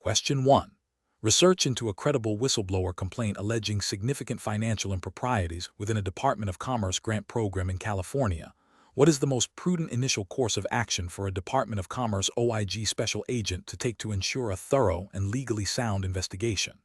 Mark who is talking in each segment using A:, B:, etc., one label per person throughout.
A: Question 1. Research into a credible whistleblower complaint alleging significant financial improprieties within a Department of Commerce grant program in California. What is the most prudent initial course of action for a Department of Commerce OIG special agent to take to ensure a thorough and legally sound investigation?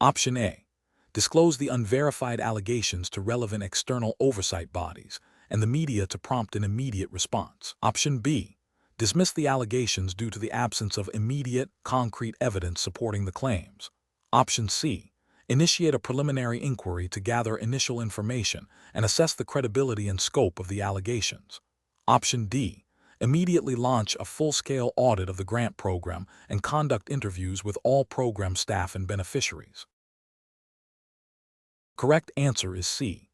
A: Option A. Disclose the unverified allegations to relevant external oversight bodies and the media to prompt an immediate response. Option B. Dismiss the allegations due to the absence of immediate, concrete evidence supporting the claims. Option C. Initiate a preliminary inquiry to gather initial information and assess the credibility and scope of the allegations. Option D. Immediately launch a full-scale audit of the grant program and conduct interviews with all program staff and beneficiaries. Correct answer is C.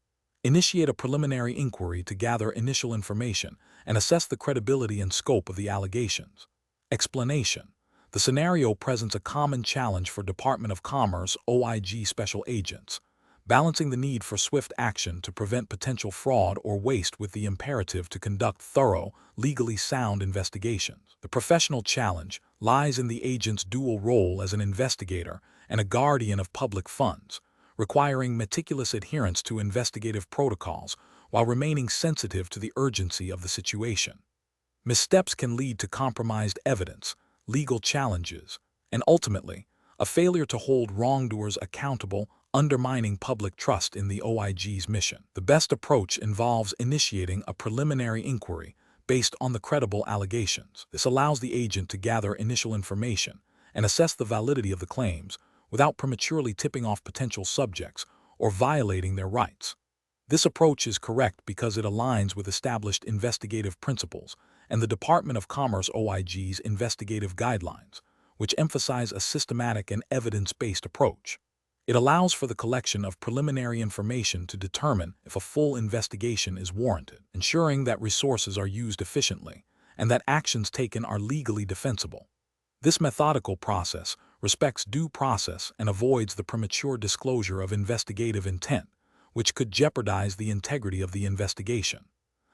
A: Initiate a preliminary inquiry to gather initial information and assess the credibility and scope of the allegations. Explanation. The scenario presents a common challenge for Department of Commerce OIG special agents, balancing the need for swift action to prevent potential fraud or waste with the imperative to conduct thorough, legally sound investigations. The professional challenge lies in the agent's dual role as an investigator and a guardian of public funds, requiring meticulous adherence to investigative protocols while remaining sensitive to the urgency of the situation. Missteps can lead to compromised evidence, legal challenges, and ultimately, a failure to hold wrongdoers accountable, undermining public trust in the OIG's mission. The best approach involves initiating a preliminary inquiry based on the credible allegations. This allows the agent to gather initial information and assess the validity of the claims without prematurely tipping off potential subjects or violating their rights. This approach is correct because it aligns with established investigative principles and the Department of Commerce OIG's investigative guidelines, which emphasize a systematic and evidence-based approach. It allows for the collection of preliminary information to determine if a full investigation is warranted, ensuring that resources are used efficiently and that actions taken are legally defensible. This methodical process respects due process and avoids the premature disclosure of investigative intent, which could jeopardize the integrity of the investigation.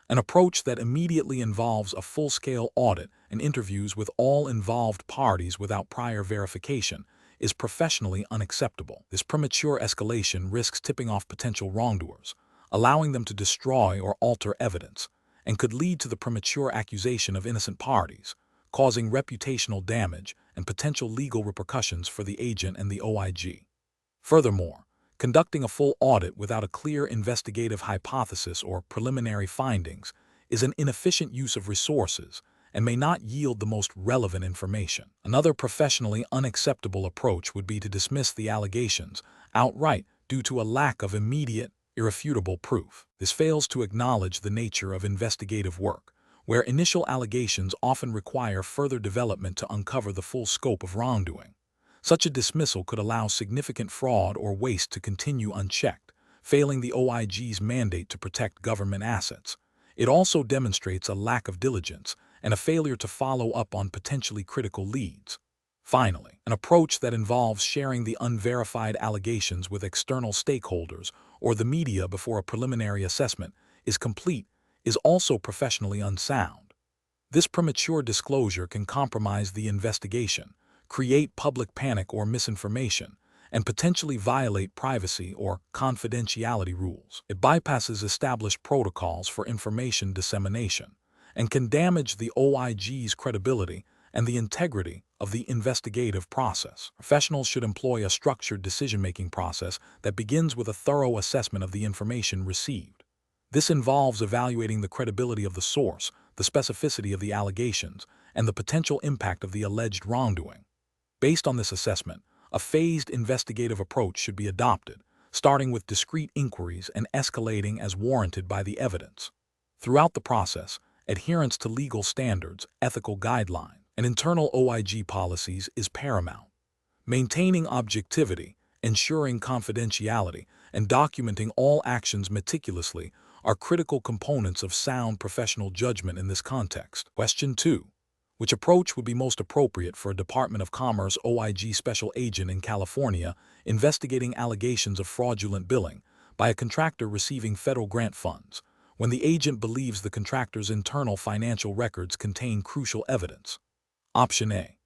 A: An approach that immediately involves a full-scale audit and interviews with all involved parties without prior verification is professionally unacceptable. This premature escalation risks tipping off potential wrongdoers, allowing them to destroy or alter evidence, and could lead to the premature accusation of innocent parties, causing reputational damage and potential legal repercussions for the agent and the OIG. Furthermore, conducting a full audit without a clear investigative hypothesis or preliminary findings is an inefficient use of resources and may not yield the most relevant information. Another professionally unacceptable approach would be to dismiss the allegations outright due to a lack of immediate, irrefutable proof. This fails to acknowledge the nature of investigative work, where initial allegations often require further development to uncover the full scope of wrongdoing. Such a dismissal could allow significant fraud or waste to continue unchecked, failing the OIG's mandate to protect government assets. It also demonstrates a lack of diligence and a failure to follow up on potentially critical leads. Finally, an approach that involves sharing the unverified allegations with external stakeholders or the media before a preliminary assessment is complete is also professionally unsound. This premature disclosure can compromise the investigation, create public panic or misinformation, and potentially violate privacy or confidentiality rules. It bypasses established protocols for information dissemination and can damage the OIG's credibility and the integrity of the investigative process. Professionals should employ a structured decision-making process that begins with a thorough assessment of the information received. This involves evaluating the credibility of the source, the specificity of the allegations, and the potential impact of the alleged wrongdoing. Based on this assessment, a phased investigative approach should be adopted, starting with discrete inquiries and escalating as warranted by the evidence. Throughout the process, adherence to legal standards, ethical guidelines, and internal OIG policies is paramount. Maintaining objectivity, ensuring confidentiality, and documenting all actions meticulously are critical components of sound professional judgment in this context. Question 2. Which approach would be most appropriate for a Department of Commerce OIG special agent in California investigating allegations of fraudulent billing by a contractor receiving federal grant funds, when the agent believes the contractor's internal financial records contain crucial evidence? Option A.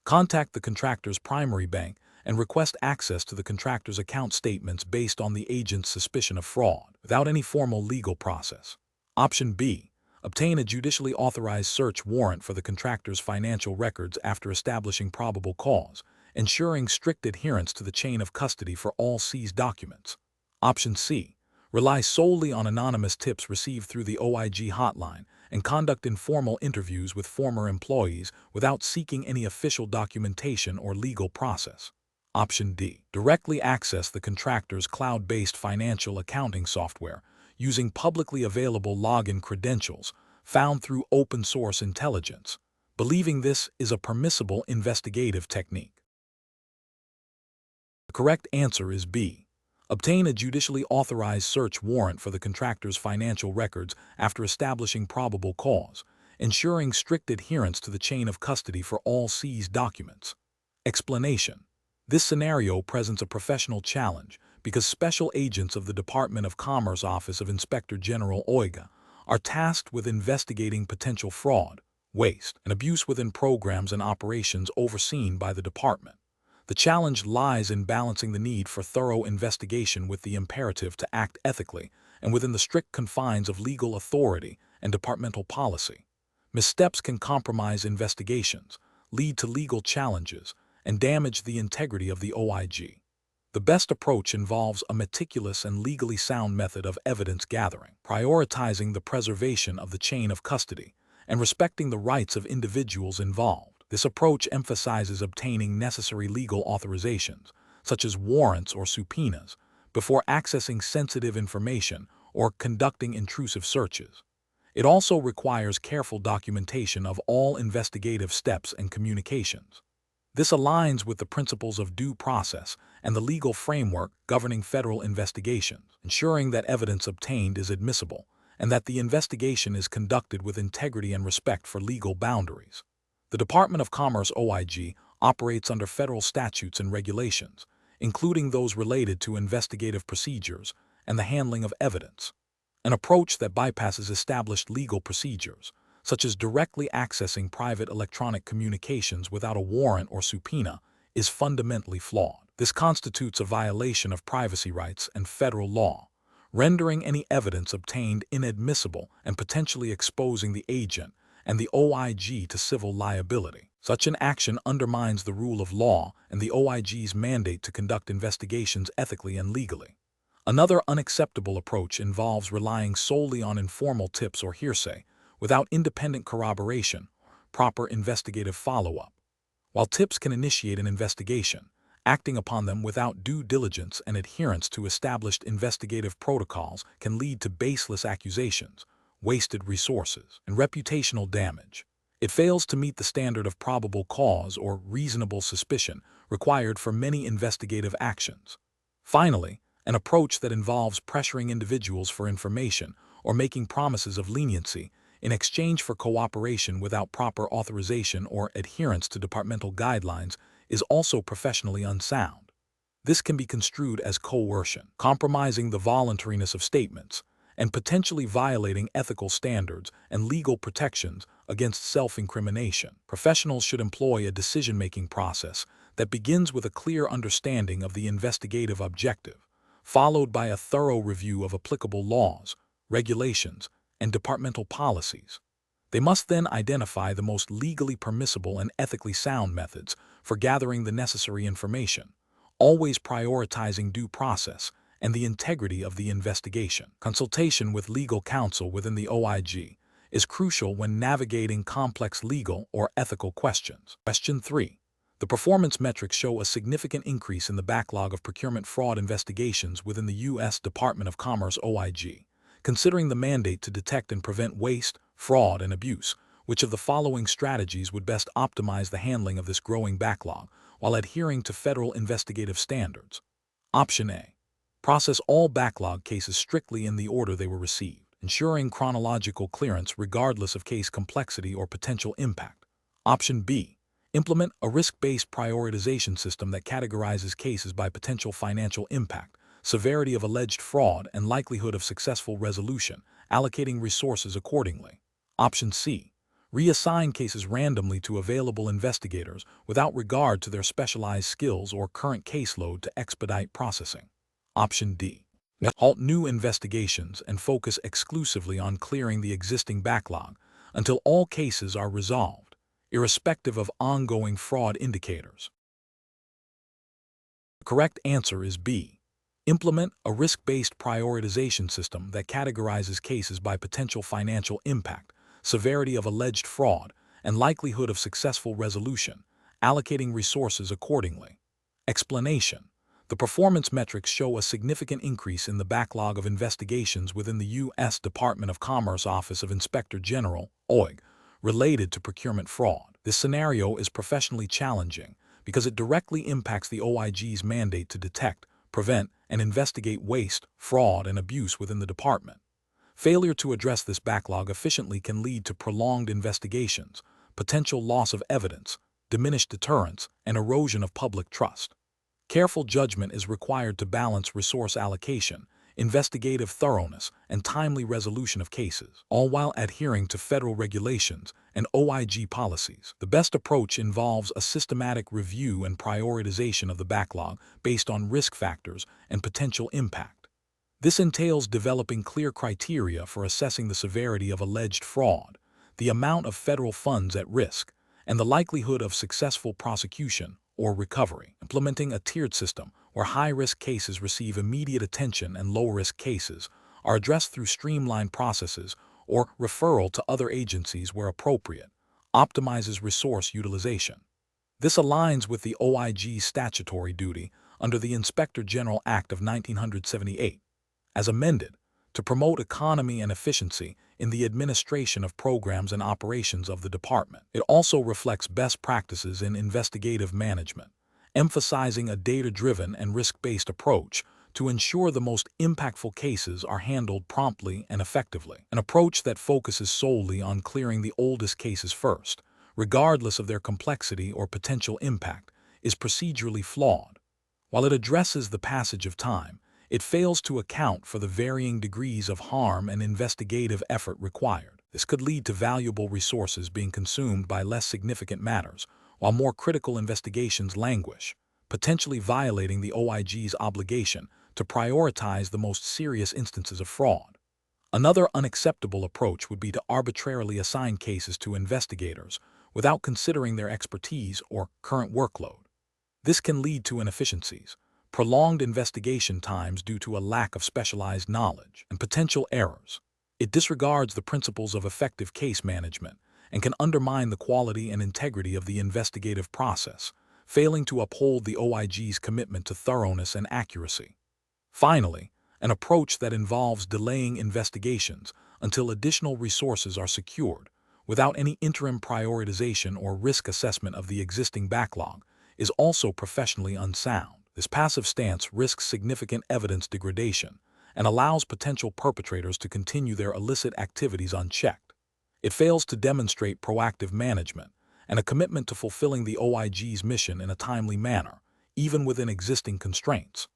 A: Contact the contractor's primary bank and request access to the contractor's account statements based on the agent's suspicion of fraud, without any formal legal process. Option B. Obtain a judicially authorized search warrant for the contractor's financial records after establishing probable cause, ensuring strict adherence to the chain of custody for all seized documents. Option C. Rely solely on anonymous tips received through the OIG hotline and conduct informal interviews with former employees without seeking any official documentation or legal process. Option D. Directly access the contractor's cloud-based financial accounting software using publicly available login credentials found through open-source intelligence, believing this is a permissible investigative technique. The correct answer is B. Obtain a judicially authorized search warrant for the contractor's financial records after establishing probable cause, ensuring strict adherence to the chain of custody for all seized documents. Explanation: this scenario presents a professional challenge because special agents of the Department of Commerce Office of Inspector General OIG are tasked with investigating potential fraud, waste, and abuse within programs and operations overseen by the department. The challenge lies in balancing the need for thorough investigation with the imperative to act ethically and within the strict confines of legal authority and departmental policy. Missteps can compromise investigations, lead to legal challenges, and damage the integrity of the OIG. The best approach involves a meticulous and legally sound method of evidence gathering, prioritizing the preservation of the chain of custody, and respecting the rights of individuals involved. This approach emphasizes obtaining necessary legal authorizations, such as warrants or subpoenas, before accessing sensitive information or conducting intrusive searches. It also requires careful documentation of all investigative steps and communications. This aligns with the principles of due process and the legal framework governing federal investigations, ensuring that evidence obtained is admissible and that the investigation is conducted with integrity and respect for legal boundaries. The Department of Commerce OIG operates under federal statutes and regulations, including those related to investigative procedures and the handling of evidence. An approach that bypasses established legal procedures, such as directly accessing private electronic communications without a warrant or subpoena, is fundamentally flawed. This constitutes a violation of privacy rights and federal law, rendering any evidence obtained inadmissible and potentially exposing the agent and the OIG to civil liability. Such an action undermines the rule of law and the OIG's mandate to conduct investigations ethically and legally. Another unacceptable approach involves relying solely on informal tips or hearsay, without independent corroboration, proper investigative follow-up. While tips can initiate an investigation, acting upon them without due diligence and adherence to established investigative protocols can lead to baseless accusations, wasted resources, and reputational damage. It fails to meet the standard of probable cause or reasonable suspicion required for many investigative actions. Finally, an approach that involves pressuring individuals for information or making promises of leniency in exchange for cooperation without proper authorization or adherence to departmental guidelines is also professionally unsound. This can be construed as coercion, compromising the voluntariness of statements, and potentially violating ethical standards and legal protections against self-incrimination. Professionals should employ a decision-making process that begins with a clear understanding of the investigative objective, followed by a thorough review of applicable laws, regulations, and departmental policies. They must then identify the most legally permissible and ethically sound methods for gathering the necessary information, always prioritizing due process and the integrity of the investigation. Consultation with legal counsel within the OIG is crucial when navigating complex legal or ethical questions. Question 3. The performance metrics show a significant increase in the backlog of procurement fraud investigations within the U.S. Department of Commerce OIG. Considering the mandate to detect and prevent waste, fraud, and abuse, which of the following strategies would best optimize the handling of this growing backlog while adhering to federal investigative standards? Option A. Process all backlog cases strictly in the order they were received, ensuring chronological clearance regardless of case complexity or potential impact. Option B. Implement a risk-based prioritization system that categorizes cases by potential financial impact, severity of alleged fraud, and likelihood of successful resolution, allocating resources accordingly. Option C. Reassign cases randomly to available investigators without regard to their specialized skills or current caseload to expedite processing. Option D. Halt new investigations and focus exclusively on clearing the existing backlog until all cases are resolved, irrespective of ongoing fraud indicators. The correct answer is B. Implement a risk-based prioritization system that categorizes cases by potential financial impact, severity of alleged fraud, and likelihood of successful resolution, allocating resources accordingly. Explanation: the performance metrics show a significant increase in the backlog of investigations within the U.S. Department of Commerce Office of Inspector General, OIG, related to procurement fraud. This scenario is professionally challenging because it directly impacts the OIG's mandate to detect, prevent, and investigate waste, fraud, and abuse within the department. Failure to address this backlog efficiently can lead to prolonged investigations, potential loss of evidence, diminished deterrence, and erosion of public trust. Careful judgment is required to balance resource allocation, investigative thoroughness, and timely resolution of cases, all while adhering to federal regulations and OIG policies. The best approach involves a systematic review and prioritization of the backlog based on risk factors and potential impact. This entails developing clear criteria for assessing the severity of alleged fraud, the amount of federal funds at risk, and the likelihood of successful prosecution or recovery. Implementing a tiered system where high-risk cases receive immediate attention and low-risk cases are addressed through streamlined processes or referral to other agencies where appropriate, optimizes resource utilization. This aligns with the OIG's statutory duty under the Inspector General Act of 1978, as amended, to promote economy and efficiency in the administration of programs and operations of the department. It also reflects best practices in investigative management, emphasizing a data-driven and risk-based approach to ensure the most impactful cases are handled promptly and effectively. An approach that focuses solely on clearing the oldest cases first, regardless of their complexity or potential impact, is procedurally flawed. While it addresses the passage of time, it fails to account for the varying degrees of harm and investigative effort required. This could lead to valuable resources being consumed by less significant matters, while more critical investigations languish, potentially violating the OIG's obligation to prioritize the most serious instances of fraud. Another unacceptable approach would be to arbitrarily assign cases to investigators without considering their expertise or current workload. This can lead to inefficiencies, prolonged investigation times due to a lack of specialized knowledge, and potential errors. It disregards the principles of effective case management and can undermine the quality and integrity of the investigative process, failing to uphold the OIG's commitment to thoroughness and accuracy. Finally, an approach that involves delaying investigations until additional resources are secured, without any interim prioritization or risk assessment of the existing backlog, is also professionally unsound. This passive stance risks significant evidence degradation and allows potential perpetrators to continue their illicit activities unchecked. It fails to demonstrate proactive management and a commitment to fulfilling the OIG's mission in a timely manner, even within existing constraints.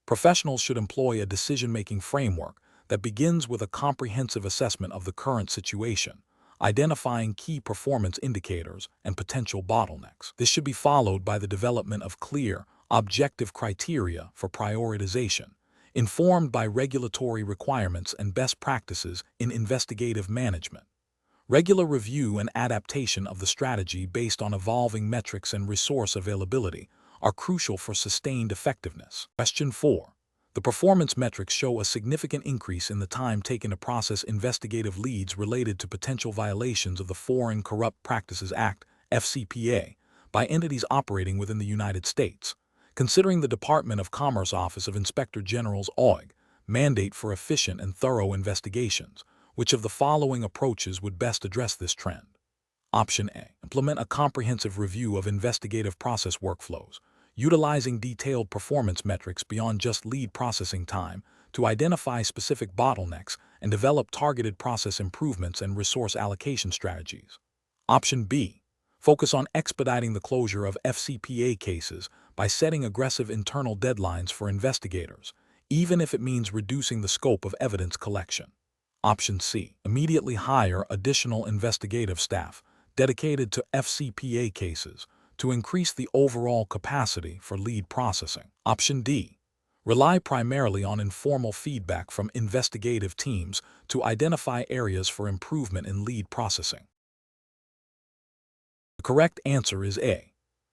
A: Professionals should employ a decision-making framework that begins with a comprehensive assessment of the current situation, identifying key performance indicators and potential bottlenecks. This should be followed by the development of clear, objective criteria for prioritization, informed by regulatory requirements and best practices in investigative management. Regular review and adaptation of the strategy based on evolving metrics and resource availability are crucial for sustained effectiveness. Question 4. The performance metrics show a significant increase in the time taken to process investigative leads related to potential violations of the Foreign Corrupt Practices Act, FCPA, by entities operating within the United States. Considering the Department of Commerce Office of Inspector General's OIG mandate for efficient and thorough investigations, which of the following approaches would best address this trend? Option A. Implement a comprehensive review of investigative process workflows, utilizing detailed performance metrics beyond just lead processing time to identify specific bottlenecks and develop targeted process improvements and resource allocation strategies. Option B. Focus on expediting the closure of FCPA cases by setting aggressive internal deadlines for investigators, even if it means reducing the scope of evidence collection. Option C. Immediately hire additional investigative staff dedicated to FCPA cases to increase the overall capacity for lead processing. Option D. Rely primarily on informal feedback from investigative teams to identify areas for improvement in lead processing. The correct answer is A.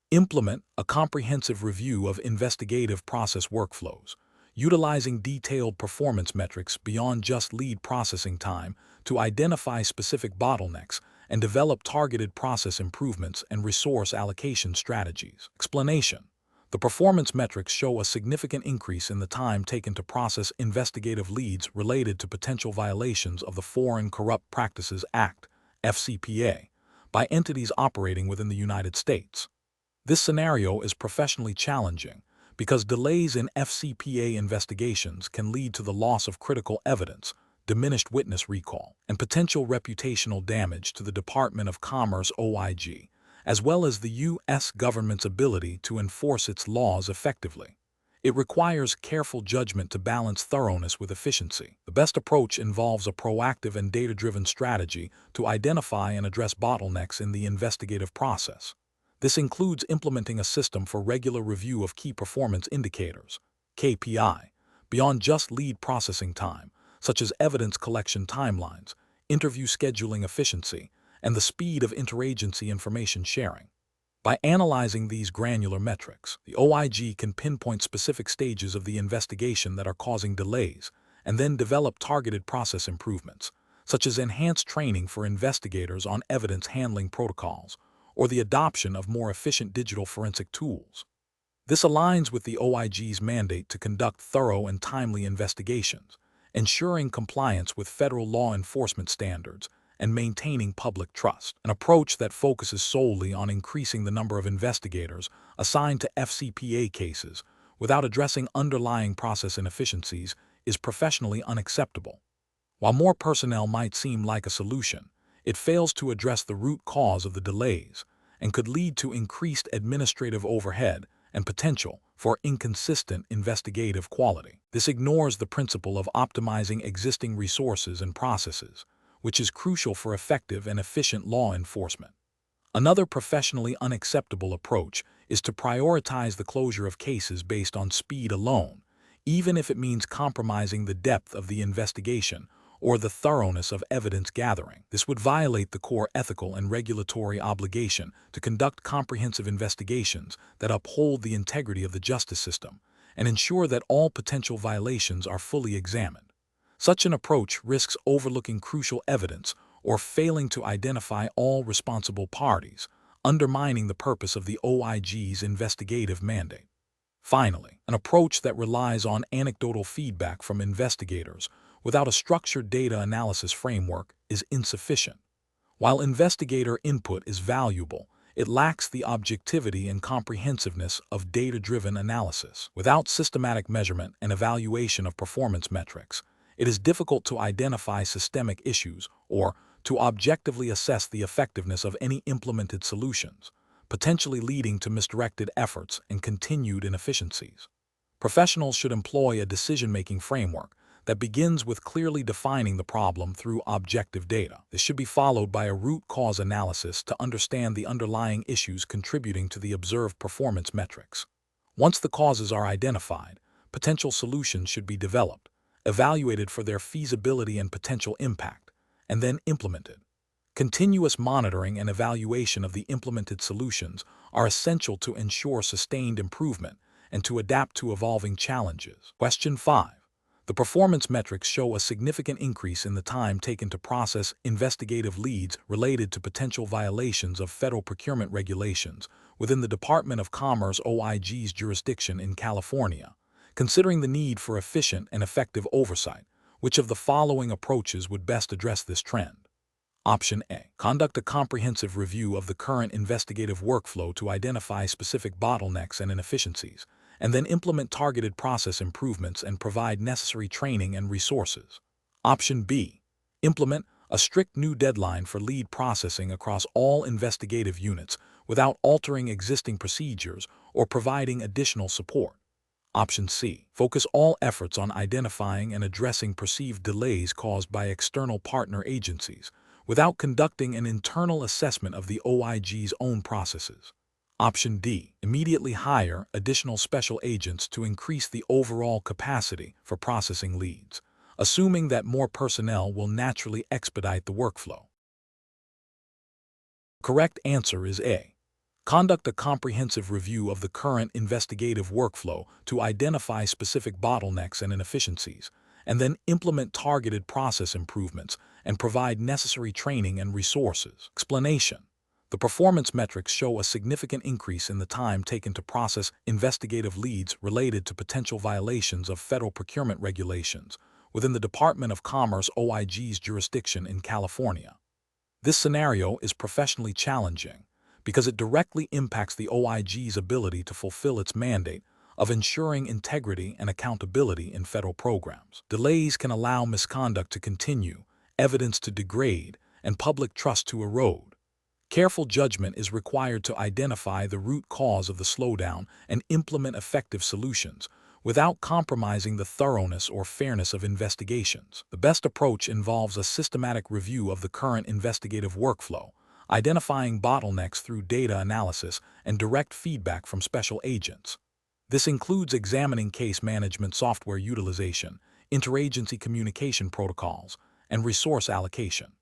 A: Implement a comprehensive review of investigative process workflows, utilizing detailed performance metrics beyond just lead processing time to identify specific bottlenecks and develop targeted process improvements and resource allocation strategies. Explanation. The performance metrics show a significant increase in the time taken to process investigative leads related to potential violations of the Foreign Corrupt Practices Act, FCPA, by entities operating within the United States. This scenario is professionally challenging because delays in FCPA investigations can lead to the loss of critical evidence, diminished witness recall, and potential reputational damage to the Department of Commerce (OIG), as well as the U.S. government's ability to enforce its laws effectively. It requires careful judgment to balance thoroughness with efficiency. The best approach involves a proactive and data-driven strategy to identify and address bottlenecks in the investigative process. This includes implementing a system for regular review of key performance indicators, KPI, beyond just lead processing time, such as evidence collection timelines, interview scheduling efficiency, and the speed of interagency information sharing. By analyzing these granular metrics, the OIG can pinpoint specific stages of the investigation that are causing delays and then develop targeted process improvements, such as enhanced training for investigators on evidence handling protocols or the adoption of more efficient digital forensic tools. This aligns with the OIG's mandate to conduct thorough and timely investigations, ensuring compliance with federal law enforcement standards and maintaining public trust. An approach that focuses solely on increasing the number of investigators assigned to FCPA cases without addressing underlying process inefficiencies is professionally unacceptable. While more personnel might seem like a solution, it fails to address the root cause of the delays and could lead to increased administrative overhead and potential for inconsistent investigative quality. This ignores the principle of optimizing existing resources and processes, which is crucial for effective and efficient law enforcement. Another professionally unacceptable approach is to prioritize the closure of cases based on speed alone, even if it means compromising the depth of the investigation or the thoroughness of evidence gathering. This would violate the core ethical and regulatory obligation to conduct comprehensive investigations that uphold the integrity of the justice system and ensure that all potential violations are fully examined. Such an approach risks overlooking crucial evidence or failing to identify all responsible parties, undermining the purpose of the OIG's investigative mandate. Finally, an approach that relies on anecdotal feedback from investigators without a structured data analysis framework is insufficient. While investigator input is valuable, it lacks the objectivity and comprehensiveness of data-driven analysis. Without systematic measurement and evaluation of performance metrics, it is difficult to identify systemic issues or to objectively assess the effectiveness of any implemented solutions, potentially leading to misdirected efforts and continued inefficiencies. Professionals should employ a decision-making framework that begins with clearly defining the problem through objective data. This should be followed by a root cause analysis to understand the underlying issues contributing to the observed performance metrics. Once the causes are identified, potential solutions should be developed, evaluated for their feasibility and potential impact, and then implemented. Continuous monitoring and evaluation of the implemented solutions are essential to ensure sustained improvement and to adapt to evolving challenges. Question 5. The performance metrics show a significant increase in the time taken to process investigative leads related to potential violations of federal procurement regulations within the Department of Commerce (OIG's) jurisdiction in California. Considering the need for efficient and effective oversight, which of the following approaches would best address this trend? Option A. Conduct a comprehensive review of the current investigative workflow to identify specific bottlenecks and inefficiencies, and then implement targeted process improvements and provide necessary training and resources. Option B. Implement a strict new deadline for lead processing across all investigative units without altering existing procedures or providing additional support. Option C. Focus all efforts on identifying and addressing perceived delays caused by external partner agencies, without conducting an internal assessment of the OIG's own processes. Option D. Immediately hire additional special agents to increase the overall capacity for processing leads, assuming that more personnel will naturally expedite the workflow. Correct answer is A. Conduct a comprehensive review of the current investigative workflow to identify specific bottlenecks and inefficiencies, and then implement targeted process improvements and provide necessary training and resources. Explanation. The performance metrics show a significant increase in the time taken to process investigative leads related to potential violations of federal procurement regulations within the Department of Commerce OIG's jurisdiction in California. This scenario is professionally challenging because it directly impacts the OIG's ability to fulfill its mandate of ensuring integrity and accountability in federal programs. Delays can allow misconduct to continue, evidence to degrade, and public trust to erode. Careful judgment is required to identify the root cause of the slowdown and implement effective solutions without compromising the thoroughness or fairness of investigations. The best approach involves a systematic review of the current investigative workflow, identifying bottlenecks through data analysis and direct feedback from special agents. This includes examining case management software utilization, interagency communication protocols, and resource allocation.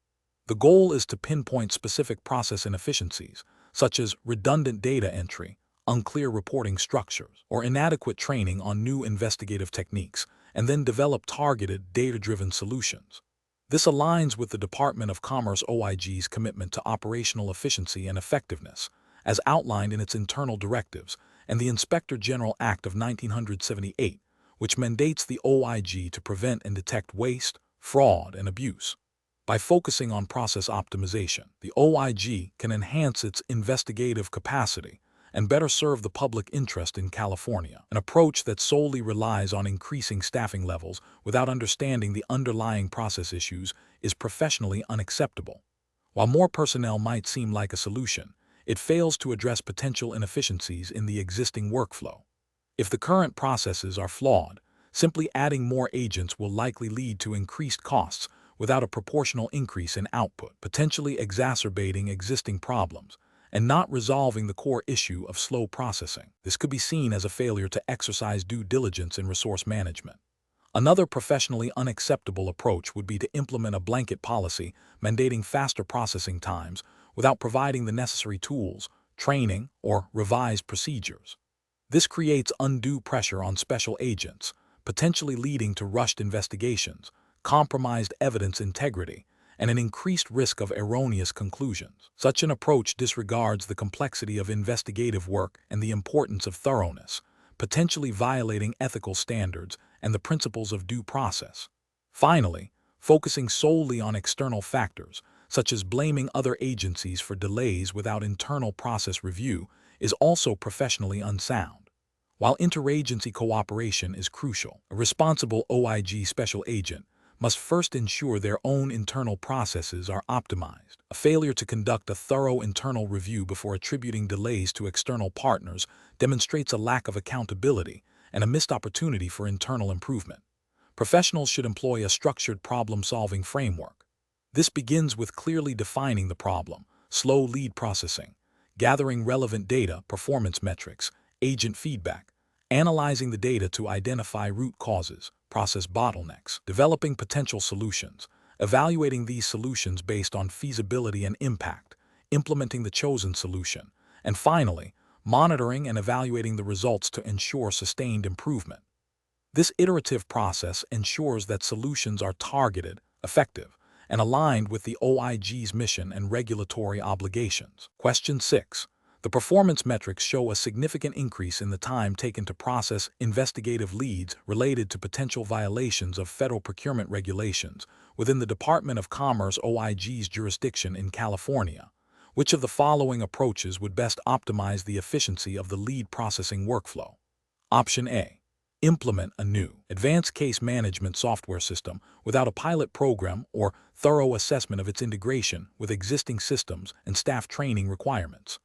A: The goal is to pinpoint specific process inefficiencies, such as redundant data entry, unclear reporting structures, or inadequate training on new investigative techniques, and then develop targeted, data-driven solutions. This aligns with the Department of Commerce OIG's commitment to operational efficiency and effectiveness, as outlined in its internal directives, and the Inspector General Act of 1978, which mandates the OIG to prevent and detect waste, fraud, and abuse. By focusing on process optimization, the OIG can enhance its investigative capacity and better serve the public interest in California. An approach that solely relies on increasing staffing levels without understanding the underlying process issues is professionally unacceptable. While more personnel might seem like a solution, it fails to address potential inefficiencies in the existing workflow. If the current processes are flawed, simply adding more agents will likely lead to increased costs without a proportional increase in output, potentially exacerbating existing problems and not resolving the core issue of slow processing. This could be seen as a failure to exercise due diligence in resource management. Another professionally unacceptable approach would be to implement a blanket policy mandating faster processing times without providing the necessary tools, training, or revised procedures. This creates undue pressure on special agents, potentially leading to rushed investigations, compromised evidence integrity, and an increased risk of erroneous conclusions. Such an approach disregards the complexity of investigative work and the importance of thoroughness, potentially violating ethical standards and the principles of due process. Finally, focusing solely on external factors, such as blaming other agencies for delays without internal process review, is also professionally unsound. While interagency cooperation is crucial, a responsible OIG special agent must first ensure their own internal processes are optimized. A failure to conduct a thorough internal review before attributing delays to external partners demonstrates a lack of accountability and a missed opportunity for internal improvement. Professionals should employ a structured problem-solving framework. This begins with clearly defining the problem, slow lead processing, gathering relevant data, performance metrics, agent feedback, analyzing the data to identify root causes, process bottlenecks, developing potential solutions, evaluating these solutions based on feasibility and impact, implementing the chosen solution, and finally, monitoring and evaluating the results to ensure sustained improvement. This iterative process ensures that solutions are targeted, effective, and aligned with the OIG's mission and regulatory obligations. Question 6. The performance metrics show a significant increase in the time taken to process investigative leads related to potential violations of federal procurement regulations within the Department of Commerce OIG's jurisdiction in California. Which of the following approaches would best optimize the efficiency of the lead processing workflow? Option A. Implement a new, advanced case management software system without a pilot program or thorough assessment of its integration with existing systems and staff training requirements.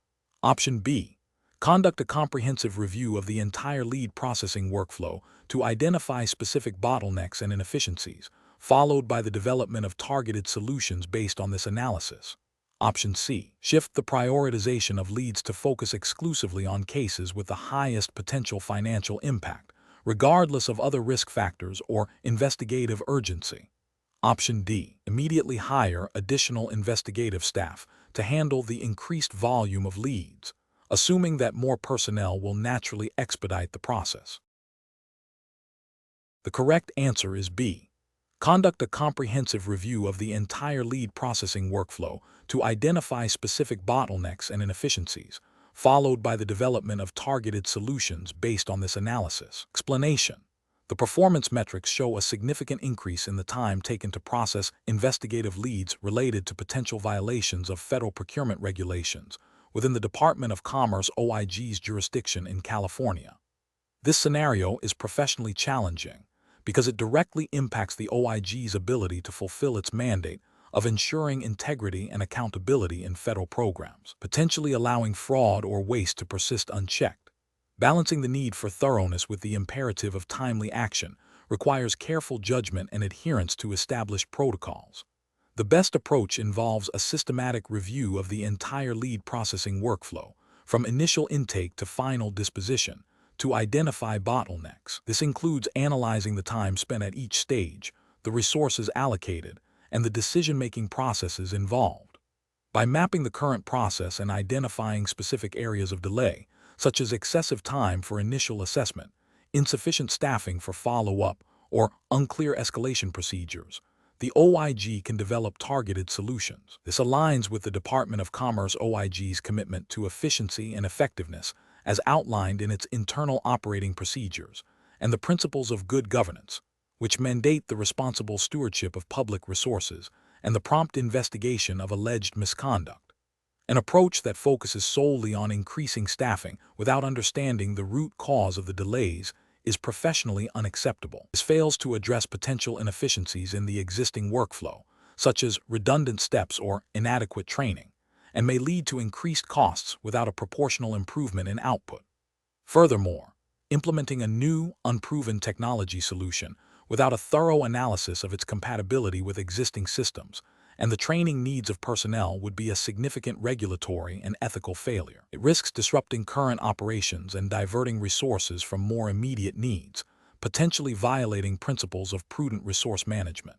A: Option B. Conduct a comprehensive review of the entire lead processing workflow to identify specific bottlenecks and inefficiencies, followed by the development of targeted solutions based on this analysis. Option C. Shift the prioritization of leads to focus exclusively on cases with the highest potential financial impact, regardless of other risk factors or investigative urgency. Option D. Immediately hire additional investigative staff to handle the increased volume of leads, assuming that more personnel will naturally expedite the process. The correct answer is B. Conduct a comprehensive review of the entire lead processing workflow to identify specific bottlenecks and inefficiencies, followed by the development of targeted solutions based on this analysis. Explanation. The performance metrics show a significant increase in the time taken to process investigative leads related to potential violations of federal procurement regulations within the Department of Commerce OIG's jurisdiction in California. This scenario is professionally challenging because it directly impacts the OIG's ability to fulfill its mandate of ensuring integrity and accountability in federal programs, potentially allowing fraud or waste to persist unchecked. Balancing the need for thoroughness with the imperative of timely action requires careful judgment and adherence to established protocols. The best approach involves a systematic review of the entire lead processing workflow, from initial intake to final disposition, to identify bottlenecks. This includes analyzing the time spent at each stage, the resources allocated, and the decision-making processes involved. By mapping the current process and identifying specific areas of delay, such as excessive time for initial assessment, insufficient staffing for follow-up, or unclear escalation procedures, the OIG can develop targeted solutions. This aligns with the Department of Commerce OIG's commitment to efficiency and effectiveness as outlined in its internal operating procedures, and the principles of good governance, which mandate the responsible stewardship of public resources and the prompt investigation of alleged misconduct. An approach that focuses solely on increasing staffing without understanding the root cause of the delays is professionally unacceptable. This fails to address potential inefficiencies in the existing workflow, such as redundant steps or inadequate training, and may lead to increased costs without a proportional improvement in output. Furthermore, implementing a new, unproven technology solution without a thorough analysis of its compatibility with existing systems and the training needs of personnel would be a significant regulatory and ethical failure. It risks disrupting current operations and diverting resources from more immediate needs, potentially violating principles of prudent resource management.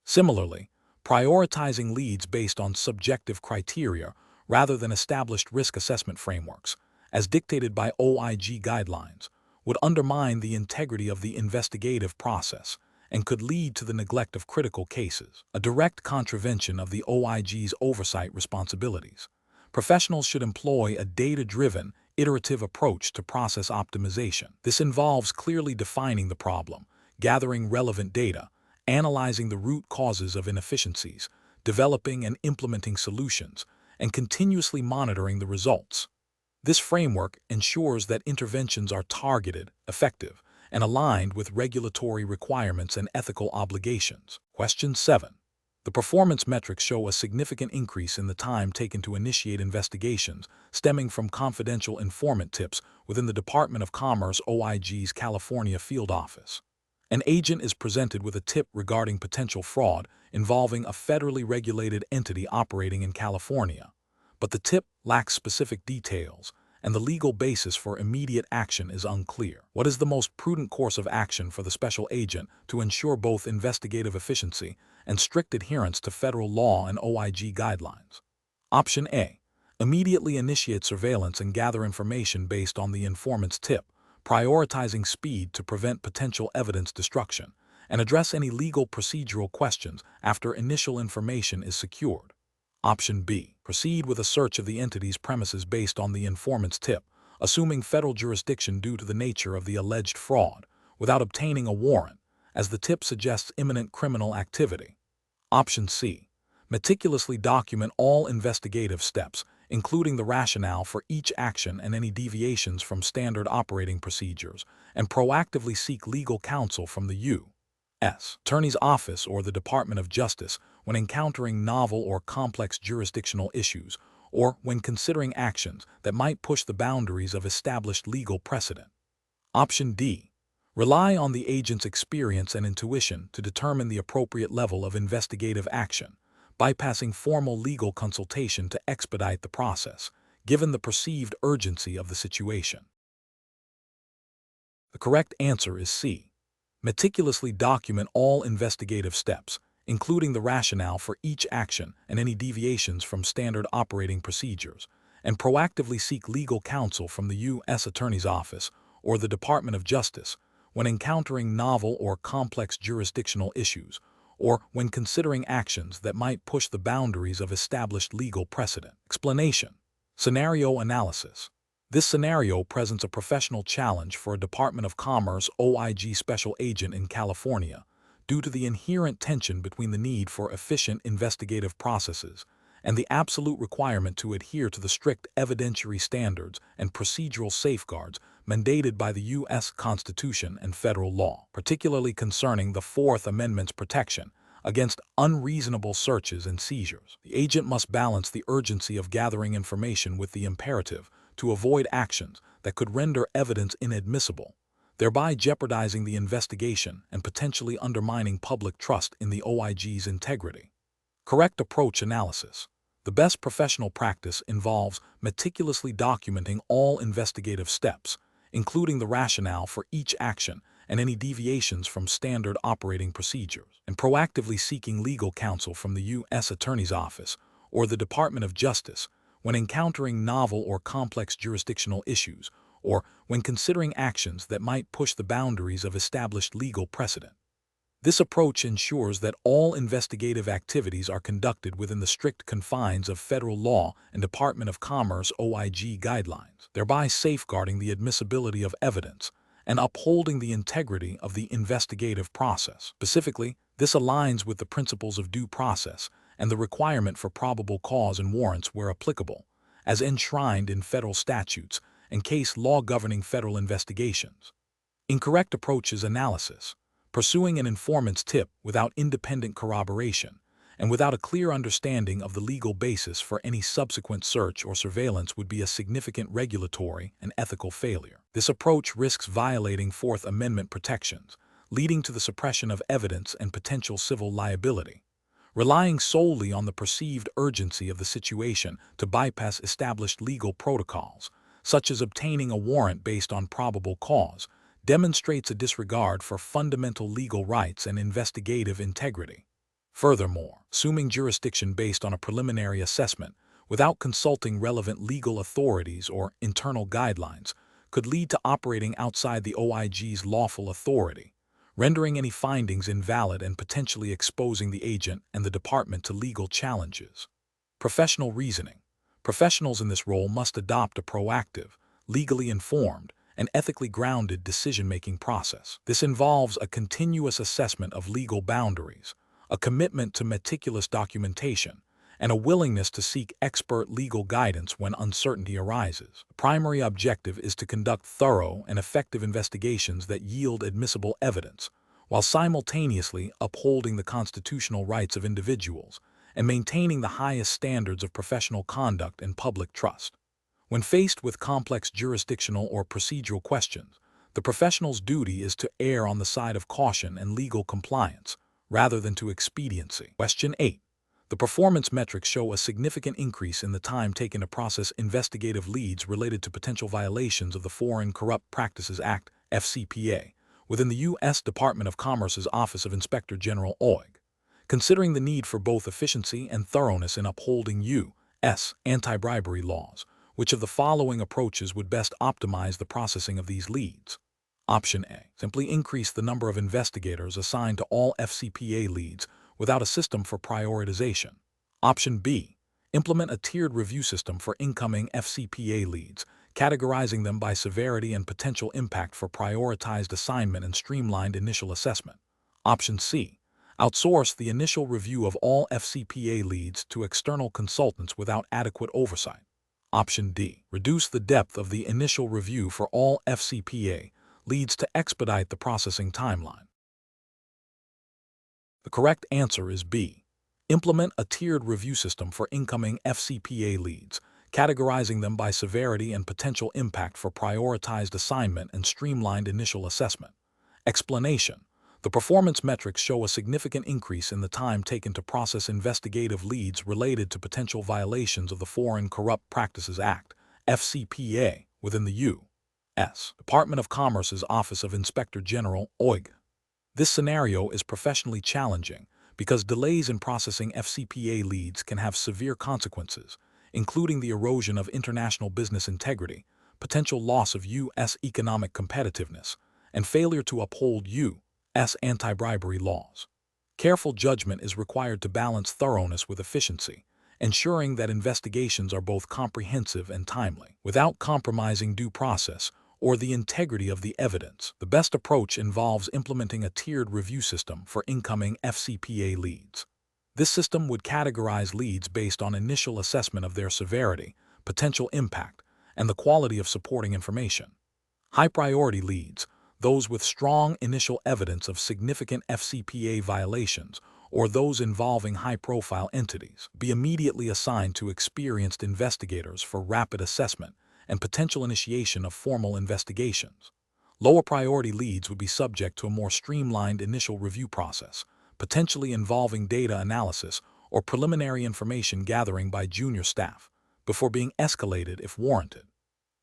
A: Similarly, prioritizing leads based on subjective criteria rather than established risk assessment frameworks, as dictated by OIG guidelines, would undermine the integrity of the investigative process and could lead to the neglect of critical cases, a direct contravention of the OIG's oversight responsibilities. Professionals should employ a data-driven, iterative approach to process optimization. This involves clearly defining the problem, gathering relevant data, analyzing the root causes of inefficiencies, developing and implementing solutions, and continuously monitoring the results. This framework ensures that interventions are targeted, effective, and aligned with regulatory requirements and ethical obligations. Question 7. The performance metrics show a significant increase in the time taken to initiate investigations stemming from confidential informant tips within the Department of Commerce OIG's California field office. An agent is presented with a tip regarding potential fraud involving a federally regulated entity operating in California, but the tip lacks specific details, and the legal basis for immediate action is unclear. What is the most prudent course of action for the special agent to ensure both investigative efficiency and strict adherence to federal law and OIG guidelines? Option A. Immediately initiate surveillance and gather information based on the informant's tip, prioritizing speed to prevent potential evidence destruction, and address any legal procedural questions after initial information is secured. Option B. Proceed with a search of the entity's premises based on the informant's tip, assuming federal jurisdiction due to the nature of the alleged fraud, without obtaining a warrant, as the tip suggests imminent criminal activity. Option C. Meticulously document all investigative steps, including the rationale for each action and any deviations from standard operating procedures, and proactively seek legal counsel from the U.S. Attorney's Office or the Department of Justice when encountering novel or complex jurisdictional issues, or when considering actions that might push the boundaries of established legal precedent. Option D. Rely on the agent's experience and intuition to determine the appropriate level of investigative action, bypassing formal legal consultation to expedite the process, given the perceived urgency of the situation. The correct answer is C. Meticulously document all investigative steps, including the rationale for each action and any deviations from standard operating procedures, and proactively seek legal counsel from the U.S. Attorney's Office or the Department of Justice when encountering novel or complex jurisdictional issues, or when considering actions that might push the boundaries of established legal precedent. Explanation. Scenario analysis. This scenario presents a professional challenge for a Department of Commerce OIG special agent in California due to the inherent tension between the need for efficient investigative processes and the absolute requirement to adhere to the strict evidentiary standards and procedural safeguards mandated by the U.S. Constitution and federal law, particularly concerning the Fourth Amendment's protection against unreasonable searches and seizures. The agent must balance the urgency of gathering information with the imperative to avoid actions that could render evidence inadmissible, thereby jeopardizing the investigation and potentially undermining public trust in the OIG's integrity. Correct approach analysis. The best professional practice involves meticulously documenting all investigative steps, including the rationale for each action and any deviations from standard operating procedures, and proactively seeking legal counsel from the U.S. Attorney's Office or the Department of Justice when encountering novel or complex jurisdictional issues, or when considering actions that might push the boundaries of established legal precedent. This approach ensures that all investigative activities are conducted within the strict confines of federal law and Department of Commerce OIG guidelines, thereby safeguarding the admissibility of evidence and upholding the integrity of the investigative process. Specifically, this aligns with the principles of due process and the requirement for probable cause and warrants where applicable, as enshrined in federal statutes and case law governing federal investigations. Incorrect approaches analysis. Pursuing an informant's tip without independent corroboration and without a clear understanding of the legal basis for any subsequent search or surveillance would be a significant regulatory and ethical failure. This approach risks violating Fourth Amendment protections, leading to the suppression of evidence and potential civil liability. Relying solely on the perceived urgency of the situation to bypass established legal protocols, such as obtaining a warrant based on probable cause, demonstrates a disregard for fundamental legal rights and investigative integrity. Furthermore, assuming jurisdiction based on a preliminary assessment without consulting relevant legal authorities or internal guidelines could lead to operating outside the OIG's lawful authority, rendering any findings invalid and potentially exposing the agent and the department to legal challenges. Professional reasoning. Professionals in this role must adopt a proactive, legally informed, and ethically grounded decision-making process. This involves a continuous assessment of legal boundaries, a commitment to meticulous documentation, and a willingness to seek expert legal guidance when uncertainty arises. The primary objective is to conduct thorough and effective investigations that yield admissible evidence, while simultaneously upholding the constitutional rights of individuals and maintaining the highest standards of professional conduct and public trust. When faced with complex jurisdictional or procedural questions, the professional's duty is to err on the side of caution and legal compliance, rather than to expediency. Question 8. The performance metrics show a significant increase in the time taken to process investigative leads related to potential violations of the Foreign Corrupt Practices Act, FCPA, within the U.S. Department of Commerce's Office of Inspector General OIG. Considering the need for both efficiency and thoroughness in upholding U.S. anti-bribery laws, which of the following approaches would best optimize the processing of these leads? Option A. Simply increase the number of investigators assigned to all FCPA leads without a system for prioritization. Option B. Implement a tiered review system for incoming FCPA leads, categorizing them by severity and potential impact for prioritized assignment and streamlined initial assessment. Option C. Outsource the initial review of all FCPA leads to external consultants without adequate oversight. Option D. Reduce the depth of the initial review for all FCPA leads to expedite the processing timeline. The correct answer is B. Implement a tiered review system for incoming FCPA leads, categorizing them by severity and potential impact for prioritized assignment and streamlined initial assessment. Explanation: the performance metrics show a significant increase in the time taken to process investigative leads related to potential violations of the Foreign Corrupt Practices Act, FCPA, within the U.S. Department of Commerce's Office of Inspector General, OIG. This scenario is professionally challenging because delays in processing FCPA leads can have severe consequences, including the erosion of international business integrity, potential loss of U.S. economic competitiveness, and failure to uphold U.S. anti-bribery laws. Careful judgment is required to balance thoroughness with efficiency, ensuring that investigations are both comprehensive and timely, without compromising due process or the integrity of the evidence. The best approach involves implementing a tiered review system for incoming FCPA leads. This system would categorize leads based on initial assessment of their severity, potential impact, and the quality of supporting information. High-priority leads, those with strong initial evidence of significant FCPA violations, or those involving high-profile entities, be immediately assigned to experienced investigators for rapid assessment and potential initiation of formal investigations. Lower-priority leads would be subject to a more streamlined initial review process, potentially involving data analysis or preliminary information gathering by junior staff, before being escalated if warranted.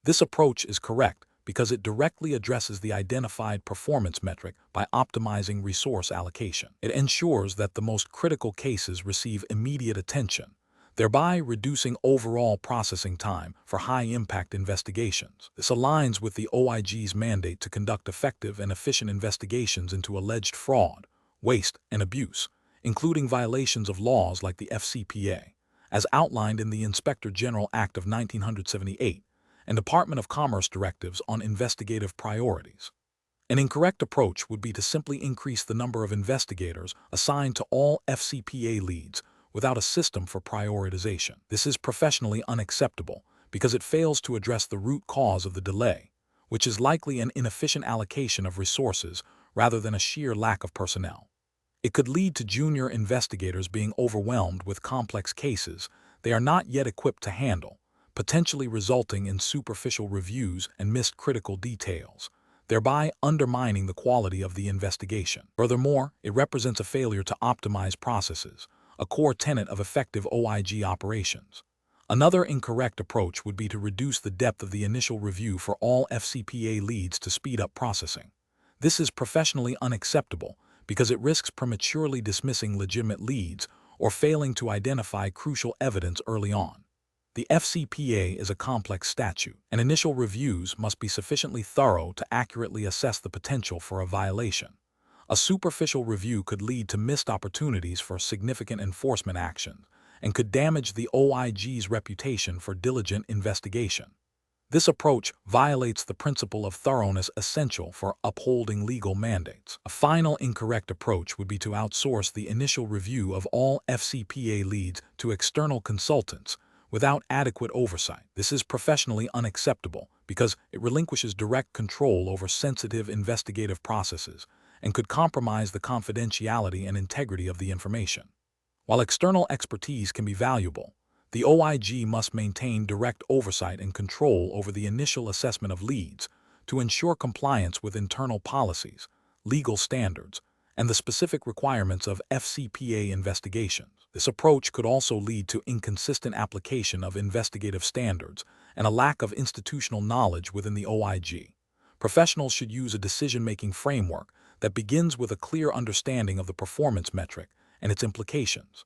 A: This approach is correct because it directly addresses the identified performance metric by optimizing resource allocation. It ensures that the most critical cases receive immediate attention, thereby reducing overall processing time for high-impact investigations. This aligns with the OIG's mandate to conduct effective and efficient investigations into alleged fraud, waste, and abuse, including violations of laws like the FCPA, as outlined in the Inspector General Act of 1978 and Department of Commerce directives on investigative priorities. An incorrect approach would be to simply increase the number of investigators assigned to all FCPA leads without a system for prioritization. This is professionally unacceptable because it fails to address the root cause of the delay, which is likely an inefficient allocation of resources rather than a sheer lack of personnel. It could lead to junior investigators being overwhelmed with complex cases they are not yet equipped to handle, potentially resulting in superficial reviews and missed critical details, thereby undermining the quality of the investigation. Furthermore, it represents a failure to optimize processes, a core tenet of effective OIG operations. Another incorrect approach would be to reduce the depth of the initial review for all FCPA leads to speed up processing. This is professionally unacceptable because it risks prematurely dismissing legitimate leads or failing to identify crucial evidence early on. The FCPA is a complex statute, and initial reviews must be sufficiently thorough to accurately assess the potential for a violation. A superficial review could lead to missed opportunities for significant enforcement action and could damage the OIG's reputation for diligent investigation. This approach violates the principle of thoroughness essential for upholding legal mandates. A final incorrect approach would be to outsource the initial review of all FCPA leads to external consultants without adequate oversight. This is professionally unacceptable because it relinquishes direct control over sensitive investigative processes and could compromise the confidentiality and integrity of the information. While external expertise can be valuable, the OIG must maintain direct oversight and control over the initial assessment of leads to ensure compliance with internal policies, legal standards, and the specific requirements of FCPA investigations. This approach could also lead to inconsistent application of investigative standards and a lack of institutional knowledge within the OIG. Professionals should use a decision-making framework that begins with a clear understanding of the performance metric and its implications.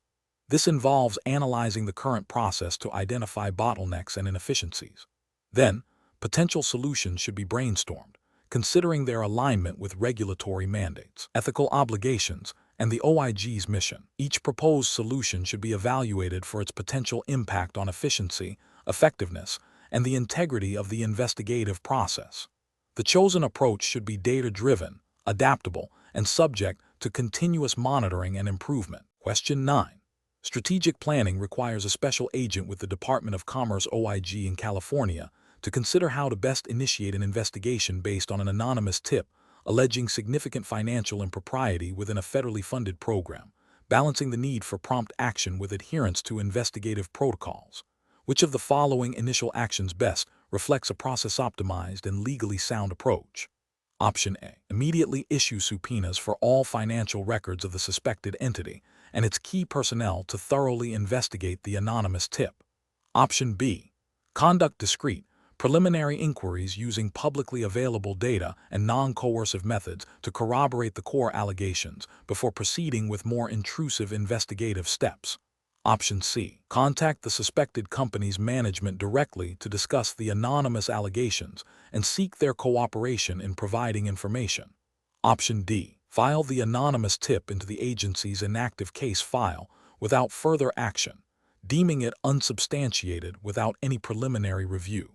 A: This involves analyzing the current process to identify bottlenecks and inefficiencies. Then, potential solutions should be brainstormed, considering their alignment with regulatory mandates, ethical obligations, and the OIG's mission. Each proposed solution should be evaluated for its potential impact on efficiency, effectiveness, and the integrity of the investigative process. The chosen approach should be data-driven, adaptable, and subject to continuous monitoring and improvement. Question 9. Strategic planning requires a special agent with the Department of Commerce OIG in California to consider how to best initiate an investigation based on an anonymous tip alleging significant financial impropriety within a federally funded program, balancing the need for prompt action with adherence to investigative protocols. Which of the following initial actions best reflects a process-optimized and legally sound approach? Option A. Immediately issue subpoenas for all financial records of the suspected entity and its key personnel to thoroughly investigate the anonymous tip. Option B. Conduct discreet, preliminary inquiries using publicly available data and non-coercive methods to corroborate the core allegations before proceeding with more intrusive investigative steps. Option C. Contact the suspected company's management directly to discuss the anonymous allegations and seek their cooperation in providing information. Option D. File the anonymous tip into the agency's inactive case file without further action, deeming it unsubstantiated without any preliminary review.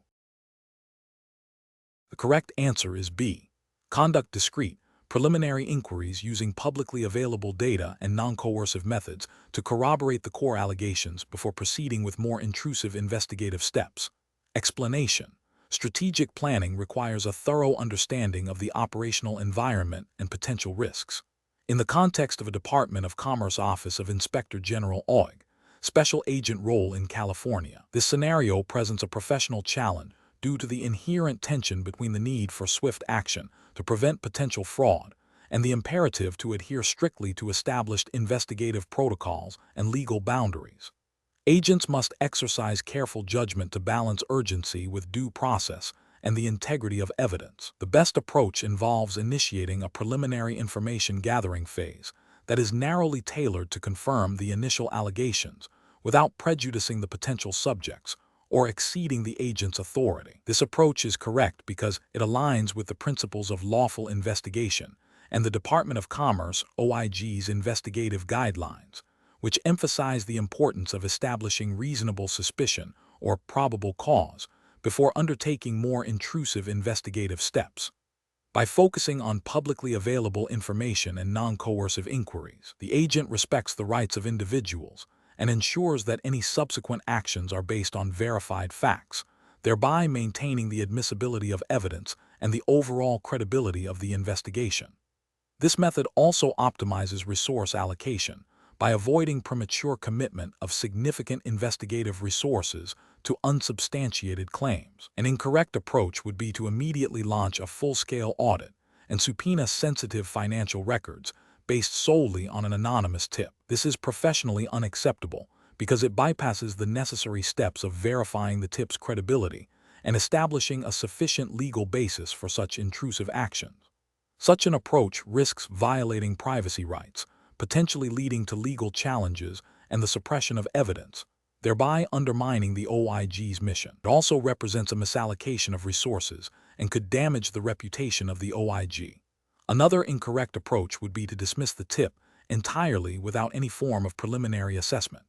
A: The correct answer is B. Conduct discreet, preliminary inquiries using publicly available data and non-coercive methods to corroborate the core allegations before proceeding with more intrusive investigative steps. Explanation. Strategic planning requires a thorough understanding of the operational environment and potential risks. In the context of a Department of Commerce Office of Inspector General OIG, Special Agent role in California, this scenario presents a professional challenge due to the inherent tension between the need for swift action to prevent potential fraud and the imperative to adhere strictly to established investigative protocols and legal boundaries. Agents must exercise careful judgment to balance urgency with due process and the integrity of evidence. The best approach involves initiating a preliminary information gathering phase that is narrowly tailored to confirm the initial allegations without prejudicing the potential subjects or exceeding the agent's authority. This approach is correct because it aligns with the principles of lawful investigation and the Department of Commerce (OIG's) investigative guidelines, which emphasize the importance of establishing reasonable suspicion or probable cause before undertaking more intrusive investigative steps. By focusing on publicly available information and non-coercive inquiries, the agent respects the rights of individuals and ensures that any subsequent actions are based on verified facts, thereby maintaining the admissibility of evidence and the overall credibility of the investigation. This method also optimizes resource allocation by avoiding premature commitment of significant investigative resources to unsubstantiated claims. An incorrect approach would be to immediately launch a full-scale audit and subpoena sensitive financial records based solely on an anonymous tip. This is professionally unacceptable because it bypasses the necessary steps of verifying the tip's credibility and establishing a sufficient legal basis for such intrusive actions. Such an approach risks violating privacy rights, potentially leading to legal challenges and the suppression of evidence, thereby undermining the OIG's mission. It also represents a misallocation of resources and could damage the reputation of the OIG. Another incorrect approach would be to dismiss the tip entirely without any form of preliminary assessment.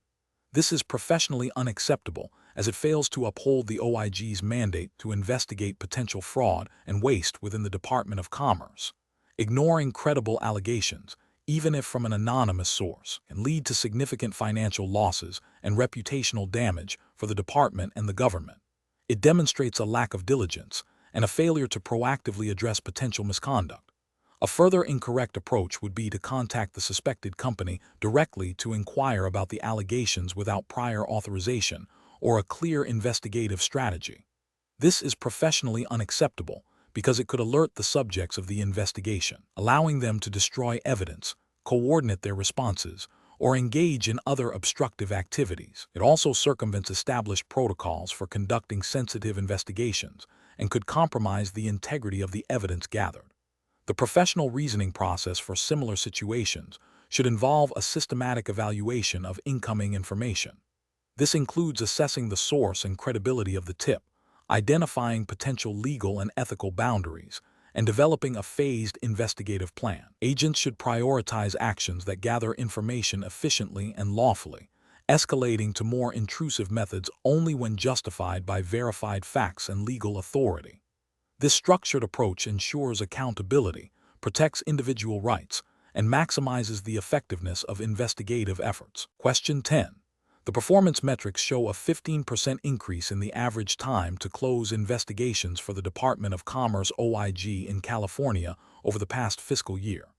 A: This is professionally unacceptable as it fails to uphold the OIG's mandate to investigate potential fraud and waste within the Department of Commerce. Ignoring credible allegations, even if from an anonymous source, can lead to significant financial losses and reputational damage for the department and the government. It demonstrates a lack of diligence and a failure to proactively address potential misconduct. A further incorrect approach would be to contact the suspected company directly to inquire about the allegations without prior authorization or a clear investigative strategy. This is professionally unacceptable because it could alert the subjects of the investigation, allowing them to destroy evidence, coordinate their responses, or engage in other obstructive activities. It also circumvents established protocols for conducting sensitive investigations and could compromise the integrity of the evidence gathered. The professional reasoning process for similar situations should involve a systematic evaluation of incoming information. This includes assessing the source and credibility of the tip, identifying potential legal and ethical boundaries, and developing a phased investigative plan. Agents should prioritize actions that gather information efficiently and lawfully, escalating to more intrusive methods only when justified by verified facts and legal authority. This structured approach ensures accountability, protects individual rights, and maximizes the effectiveness of investigative efforts. Question 10. The performance metrics show a 15% increase in the average time to close investigations for the Department of Commerce (OIG) in California over the past fiscal year.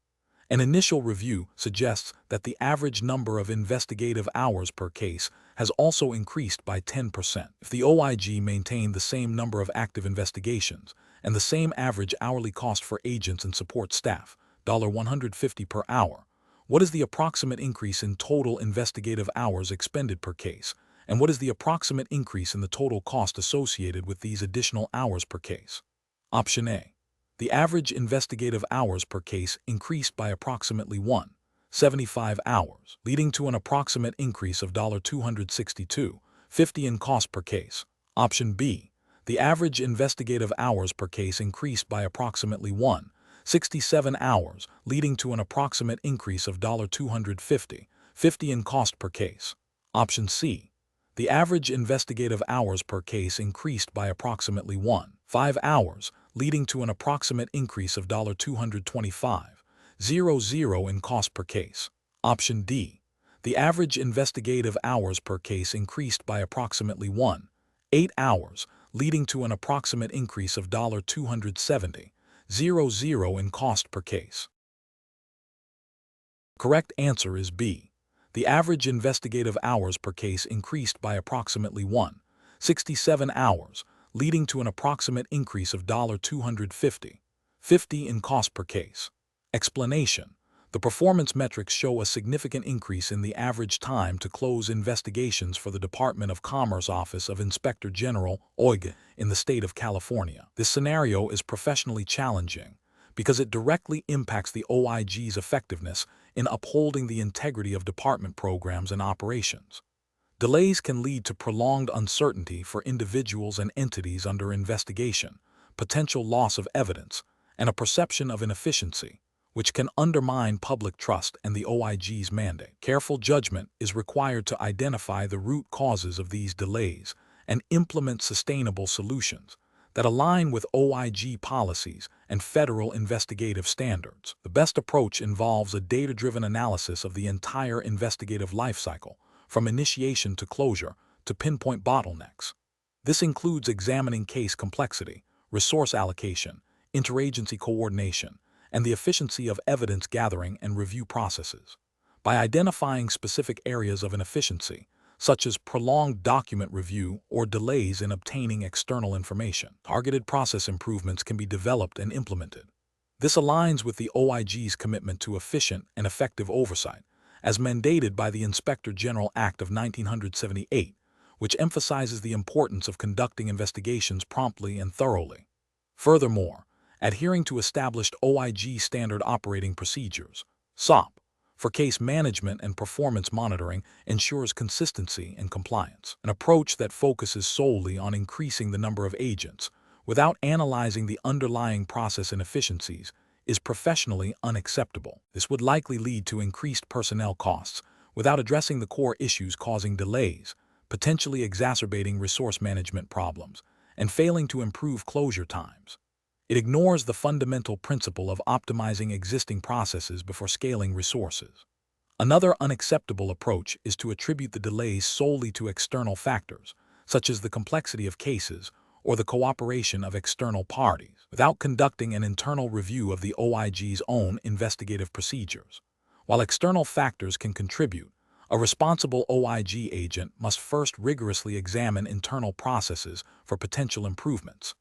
A: An initial review suggests that the average number of investigative hours per case has also increased by 10%. If the OIG maintained the same number of active investigations and the same average hourly cost for agents and support staff, $150 per hour, what is the approximate increase in total investigative hours expended per case, and what is the approximate increase in the total cost associated with these additional hours per case? Option A. The average investigative hours per case increased by approximately 1.75 hours, leading to an approximate increase of $262.50 in cost per case. Option B. The average investigative hours per case increased by approximately 1.67 hours, leading to an approximate increase of $250.50 in cost per case. Option C. The average investigative hours per case increased by approximately 1.5 hours, leading to an approximate increase of $225.00 in cost per case. Option D. The average investigative hours per case increased by approximately 1.8 hours, leading to an approximate increase of $270.00 in cost per case. Correct answer is B. The average investigative hours per case increased by approximately 1.67 hours, leading to an approximate increase of $250.50 in cost per case. Explanation. The performance metrics show a significant increase in the average time to close investigations for the Department of Commerce Office of Inspector General, OIG, in the state of California. This scenario is professionally challenging because it directly impacts the OIG's effectiveness in upholding the integrity of department programs and operations. Delays can lead to prolonged uncertainty for individuals and entities under investigation, potential loss of evidence, and a perception of inefficiency, which can undermine public trust and the OIG's mandate. Careful judgment is required to identify the root causes of these delays and implement sustainable solutions that align with OIG policies and federal investigative standards. The best approach involves a data-driven analysis of the entire investigative lifecycle, from initiation to closure, to pinpoint bottlenecks. This includes examining case complexity, resource allocation, interagency coordination, and the efficiency of evidence gathering and review processes. By identifying specific areas of inefficiency, such as prolonged document review or delays in obtaining external information, targeted process improvements can be developed and implemented. This aligns with the OIG's commitment to efficient and effective oversight, as mandated by the Inspector General Act of 1978, which emphasizes the importance of conducting investigations promptly and thoroughly. Furthermore, adhering to established OIG standard operating procedures, SOP, for case management and performance monitoring ensures consistency and compliance. An approach that focuses solely on increasing the number of agents without analyzing the underlying process inefficiencies is professionally unacceptable. This would likely lead to increased personnel costs without addressing the core issues causing delays, potentially exacerbating resource management problems, and failing to improve closure times. It ignores the fundamental principle of optimizing existing processes before scaling resources. Another unacceptable approach is to attribute the delays solely to external factors, such as the complexity of cases or the cooperation of external parties, without conducting an internal review of the OIG's own investigative procedures. While external factors can contribute, a responsible OIG agent must first rigorously examine internal processes for potential improvements.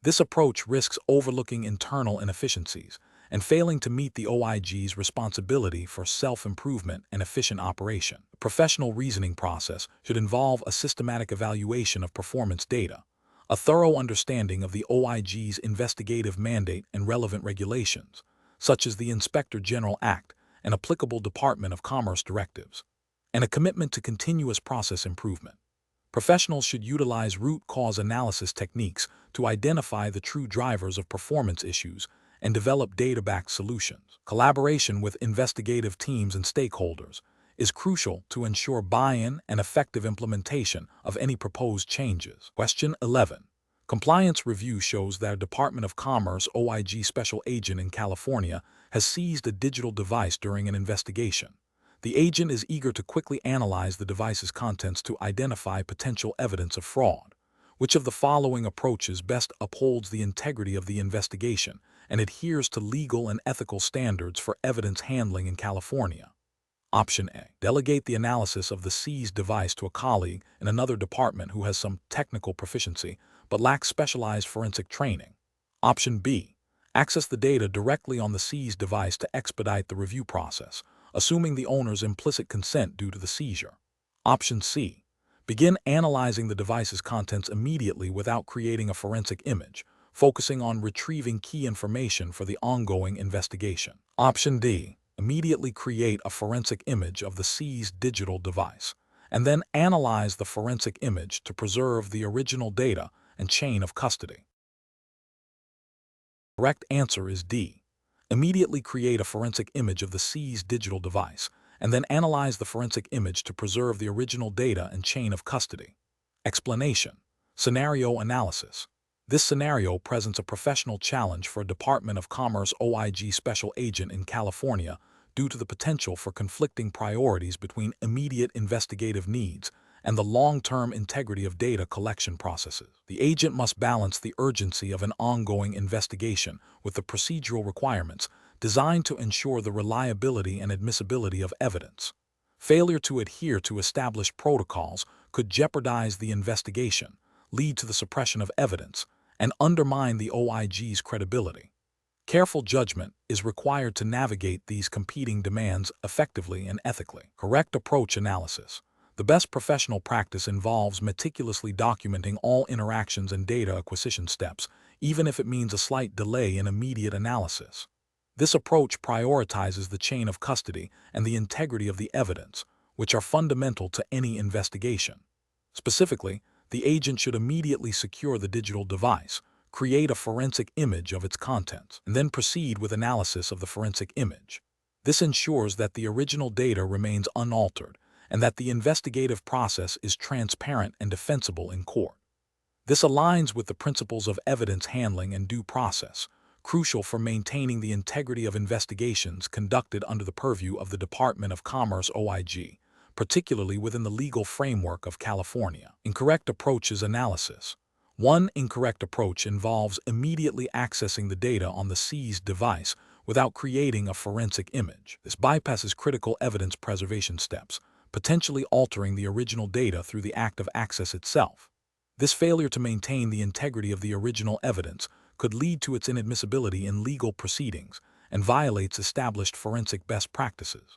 A: This approach risks overlooking internal inefficiencies and failing to meet the OIG's responsibility for self-improvement and efficient operation. The professional reasoning process should involve a systematic evaluation of performance data, a thorough understanding of the OIG's investigative mandate and relevant regulations, such as the Inspector General Act and applicable Department of Commerce directives, and a commitment to continuous process improvement. Professionals should utilize root cause analysis techniques to identify the true drivers of performance issues and develop data-backed solutions. Collaboration with investigative teams and stakeholders is crucial to ensure buy-in and effective implementation of any proposed changes. Question 11. Compliance review shows that a Department of Commerce OIG special agent in California has seized a digital device during an investigation. The agent is eager to quickly analyze the device's contents to identify potential evidence of fraud, Which of the following approaches best upholds the integrity of the investigation and adheres to legal and ethical standards for evidence handling in California? Option A. Delegate the analysis of the seized device to a colleague in another department who has some technical proficiency but lacks specialized forensic training. Option B. Access the data directly on the seized device to expedite the review process, assuming the owner's implicit consent due to the seizure. Option C. Begin analyzing the device's contents immediately without creating a forensic image, focusing on retrieving key information for the ongoing investigation. Option D. Immediately create a forensic image of the seized digital device, and then analyze the forensic image to preserve the original data and chain of custody. The correct answer is D. Immediately create a forensic image of the seized digital device, and then analyze the forensic image to preserve the original data and chain of custody. Explanation. Scenario analysis. This scenario presents a professional challenge for a Department of Commerce OIG special agent in California due to the potential for conflicting priorities between immediate investigative needs and the long-term integrity of data collection processes. The agent must balance the urgency of an ongoing investigation with the procedural requirements designed to ensure the reliability and admissibility of evidence. Failure to adhere to established protocols could jeopardize the investigation, lead to the suppression of evidence, and undermine the OIG's credibility. Careful judgment is required to navigate these competing demands effectively and ethically. Correct approach analysis. The best professional practice involves meticulously documenting all interactions and data acquisition steps, even if it means a slight delay in immediate analysis. This approach prioritizes the chain of custody and the integrity of the evidence, which are fundamental to any investigation. Specifically, the agent should immediately secure the digital device, create a forensic image of its contents, and then proceed with analysis of the forensic image. This ensures that the original data remains unaltered and that the investigative process is transparent and defensible in court. This aligns with the principles of evidence handling and due process, crucial for maintaining the integrity of investigations conducted under the purview of the Department of Commerce OIG, particularly within the legal framework of California. Incorrect approaches analysis. One incorrect approach involves immediately accessing the data on the seized device without creating a forensic image. This bypasses critical evidence preservation steps, potentially altering the original data through the act of access itself. This failure to maintain the integrity of the original evidence could lead to its inadmissibility in legal proceedings and violates established forensic best practices.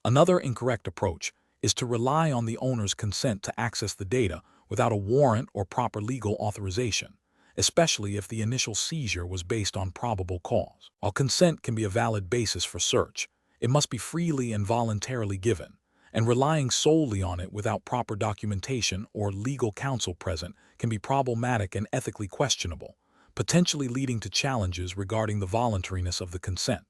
A: Another incorrect approach is to rely on the owner's consent to access the data without a warrant or proper legal authorization, especially if the initial seizure was based on probable cause. While consent can be a valid basis for search, it must be freely and voluntarily given, and relying solely on it without proper documentation or legal counsel present can be problematic and ethically questionable, potentially leading to challenges regarding the voluntariness of the consent.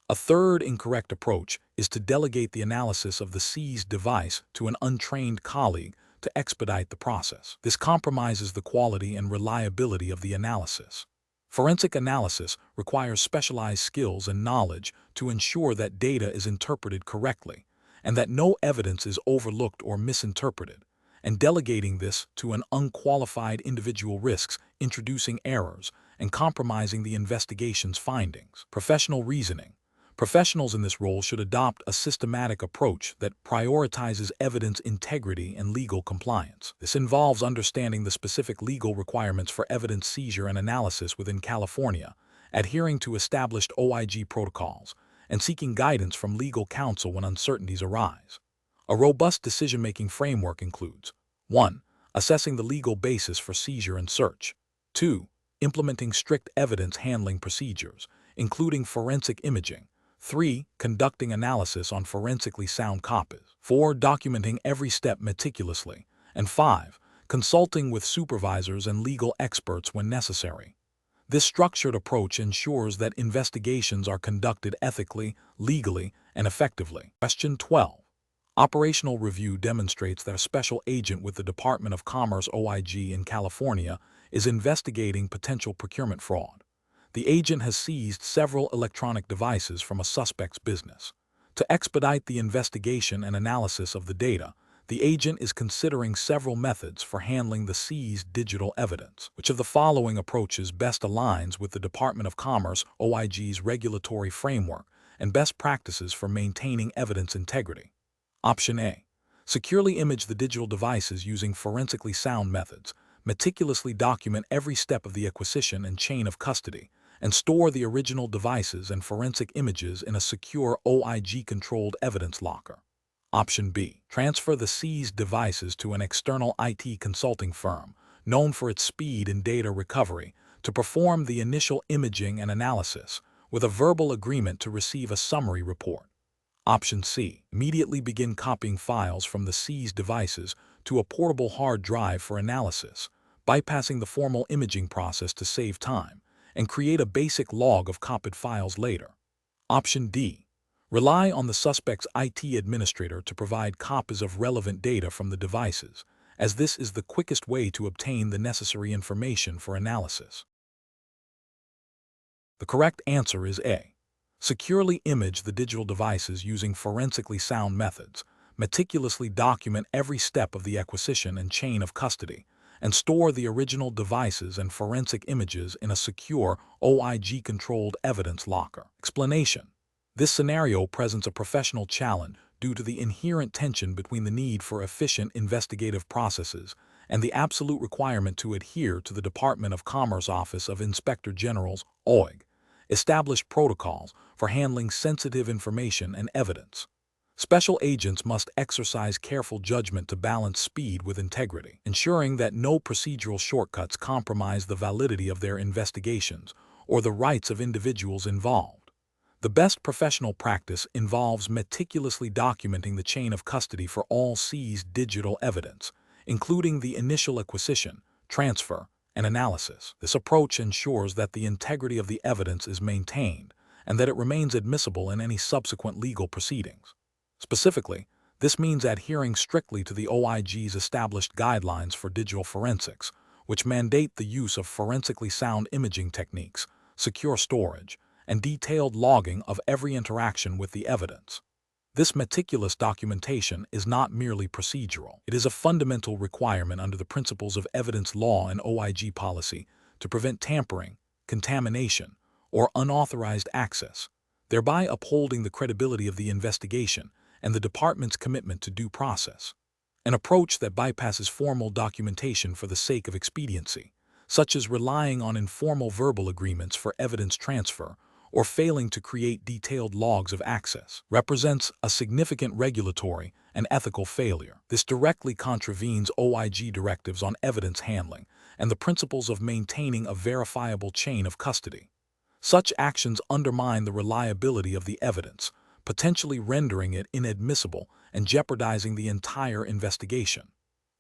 A: A third incorrect approach is to delegate the analysis of the seized device to an untrained colleague to expedite the process. This compromises the quality and reliability of the analysis. Forensic analysis requires specialized skills and knowledge to ensure that data is interpreted correctly and that no evidence is overlooked or misinterpreted, and delegating this to an unqualified individual risks introducing errors and compromising the investigation's findings. Professional reasoning. Professionals in this role should adopt a systematic approach that prioritizes evidence integrity and legal compliance. This involves understanding the specific legal requirements for evidence seizure and analysis within California, adhering to established OIG protocols, and seeking guidance from legal counsel when uncertainties arise. A robust decision-making framework includes 1. Assessing the legal basis for seizure and search. 2. Implementing strict evidence handling procedures, including forensic imaging. 3. Conducting analysis on forensically sound copies. 4. Documenting every step meticulously. And 5. Consulting with supervisors and legal experts when necessary. This structured approach ensures that investigations are conducted ethically, legally, and effectively. Question 12. Operational review demonstrates that a special agent with the Department of Commerce OIG in California is investigating potential procurement fraud. The agent has seized several electronic devices from a suspect's business. To expedite the investigation and analysis of the data, the agent is considering several methods for handling the seized digital evidence. Which of the following approaches best aligns with the Department of Commerce (OIG's) regulatory framework and best practices for maintaining evidence integrity? Option A. Securely image the digital devices using forensically sound methods, meticulously document every step of the acquisition and chain of custody, and store the original devices and forensic images in a secure OIG-controlled evidence locker. Option B. Transfer the seized devices to an external IT consulting firm, known for its speed in data recovery, to perform the initial imaging and analysis, with a verbal agreement to receive a summary report. Option C. Immediately begin copying files from the seized devices to a portable hard drive for analysis, bypassing the formal imaging process to save time, and create a basic log of copied files later. Option D. Rely on the suspect's IT administrator to provide copies of relevant data from the devices, as this is the quickest way to obtain the necessary information for analysis. The correct answer is A. Securely image the digital devices using forensically sound methods, meticulously document every step of the acquisition and chain of custody, and store the original devices and forensic images in a secure OIG-controlled evidence locker. Explanation: this scenario presents a professional challenge due to the inherent tension between the need for efficient investigative processes and the absolute requirement to adhere to the Department of Commerce Office of Inspector General's (OIG) established protocols for handling sensitive information and evidence. Special agents must exercise careful judgment to balance speed with integrity, ensuring that no procedural shortcuts compromise the validity of their investigations or the rights of individuals involved. The best professional practice involves meticulously documenting the chain of custody for all seized digital evidence, including the initial acquisition, transfer, and analysis. This approach ensures that the integrity of the evidence is maintained and that it remains admissible in any subsequent legal proceedings. Specifically, this means adhering strictly to the OIG's established guidelines for digital forensics, which mandate the use of forensically sound imaging techniques, secure storage, and detailed logging of every interaction with the evidence. This meticulous documentation is not merely procedural. It is a fundamental requirement under the principles of evidence law and OIG policy to prevent tampering, contamination, or unauthorized access, thereby upholding the credibility of the investigation and the department's commitment to due process. An approach that bypasses formal documentation for the sake of expediency, such as relying on informal verbal agreements for evidence transfer or failing to create detailed logs of access, represents a significant regulatory and ethical failure. This directly contravenes OIG directives on evidence handling and the principles of maintaining a verifiable chain of custody. Such actions undermine the reliability of the evidence, potentially rendering it inadmissible and jeopardizing the entire investigation.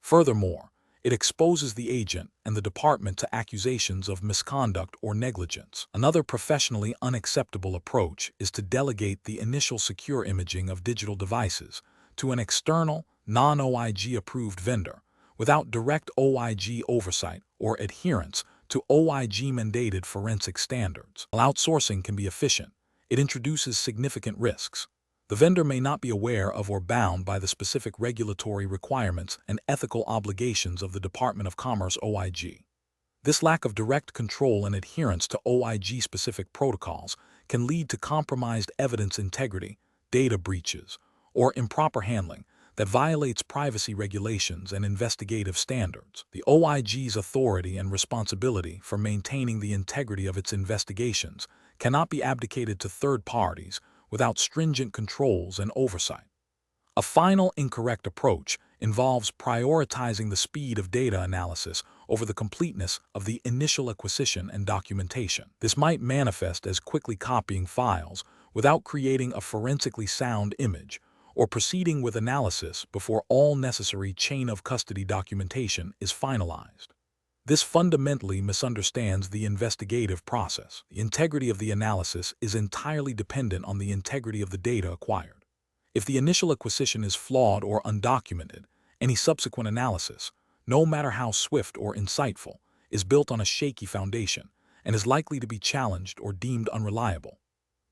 A: Furthermore, it exposes the agent and the department to accusations of misconduct or negligence. Another professionally unacceptable approach is to delegate the initial secure imaging of digital devices to an external, non-OIG-approved vendor without direct OIG oversight or adherence to OIG-mandated forensic standards. While outsourcing can be efficient, it introduces significant risks. The vendor may not be aware of or bound by the specific regulatory requirements and ethical obligations of the Department of Commerce (OIG). This lack of direct control and adherence to OIG-specific protocols can lead to compromised evidence integrity, data breaches, or improper handling that violates privacy regulations and investigative standards. The OIG's authority and responsibility for maintaining the integrity of its investigations cannot be abdicated to third parties without stringent controls and oversight. A final incorrect approach involves prioritizing the speed of data analysis over the completeness of the initial acquisition and documentation. This might manifest as quickly copying files without creating a forensically sound image or proceeding with analysis before all necessary chain of custody documentation is finalized. This fundamentally misunderstands the investigative process. The integrity of the analysis is entirely dependent on the integrity of the data acquired. If the initial acquisition is flawed or undocumented, any subsequent analysis, no matter how swift or insightful, is built on a shaky foundation and is likely to be challenged or deemed unreliable.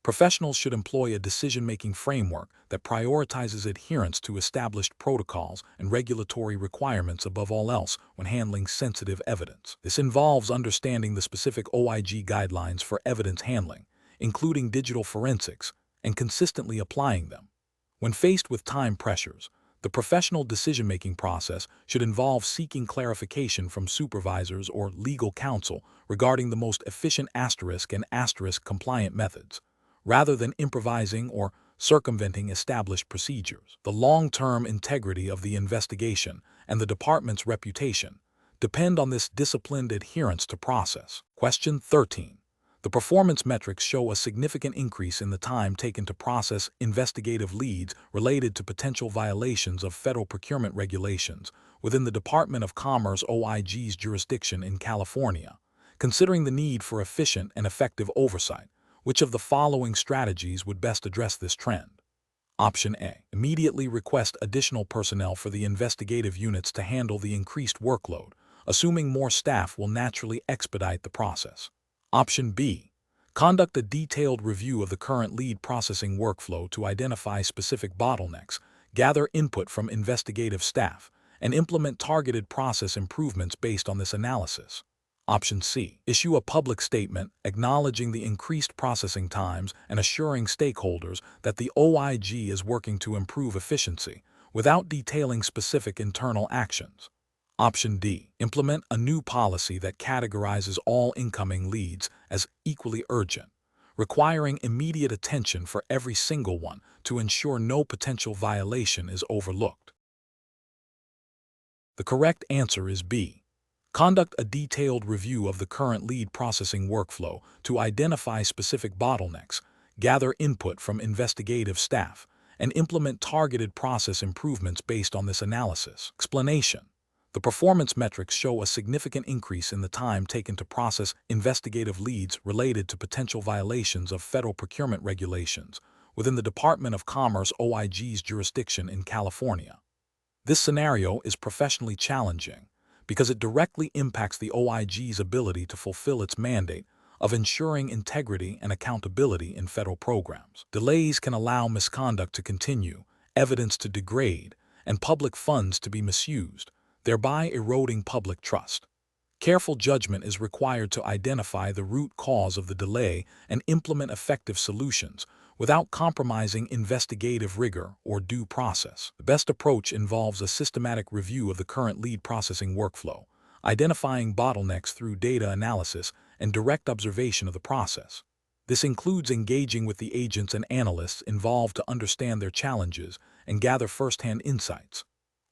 A: Professionals should employ a decision-making framework that prioritizes adherence to established protocols and regulatory requirements above all else when handling sensitive evidence. This involves understanding the specific OIG guidelines for evidence handling, including digital forensics, and consistently applying them. When faced with time pressures, the professional decision-making process should involve seeking clarification from supervisors or legal counsel regarding the most efficient and compliant methods, rather than improvising or circumventing established procedures. The long-term integrity of the investigation and the department's reputation depend on this disciplined adherence to process. Question 13. The performance metrics show a significant increase in the time taken to process investigative leads related to potential violations of federal procurement regulations within the Department of Commerce OIG's jurisdiction in California. Considering the need for efficient and effective oversight, which of the following strategies would best address this trend? Option A. Immediately request additional personnel for the investigative units to handle the increased workload, assuming more staff will naturally expedite the process. Option B. Conduct a detailed review of the current lead processing workflow to identify specific bottlenecks, gather input from investigative staff, and implement targeted process improvements based on this analysis. Option C. Issue a public statement acknowledging the increased processing times and assuring stakeholders that the OIG is working to improve efficiency without detailing specific internal actions. Option D. Implement a new policy that categorizes all incoming leads as equally urgent, requiring immediate attention for every single one to ensure no potential violation is overlooked. The correct answer is B. Conduct a detailed review of the current lead processing workflow to identify specific bottlenecks, gather input from investigative staff, and implement targeted process improvements based on this analysis. Explanation. The performance metrics show a significant increase in the time taken to process investigative leads related to potential violations of federal procurement regulations within the Department of Commerce OIG's jurisdiction in California. This scenario is professionally challenging because it directly impacts the OIG's ability to fulfill its mandate of ensuring integrity and accountability in federal programs. Delays can allow misconduct to continue, evidence to degrade, and public funds to be misused, thereby eroding public trust. Careful judgment is required to identify the root cause of the delay and implement effective solutions without compromising investigative rigor or due process. The best approach involves a systematic review of the current lead processing workflow, identifying bottlenecks through data analysis and direct observation of the process. This includes engaging with the agents and analysts involved to understand their challenges and gather firsthand insights.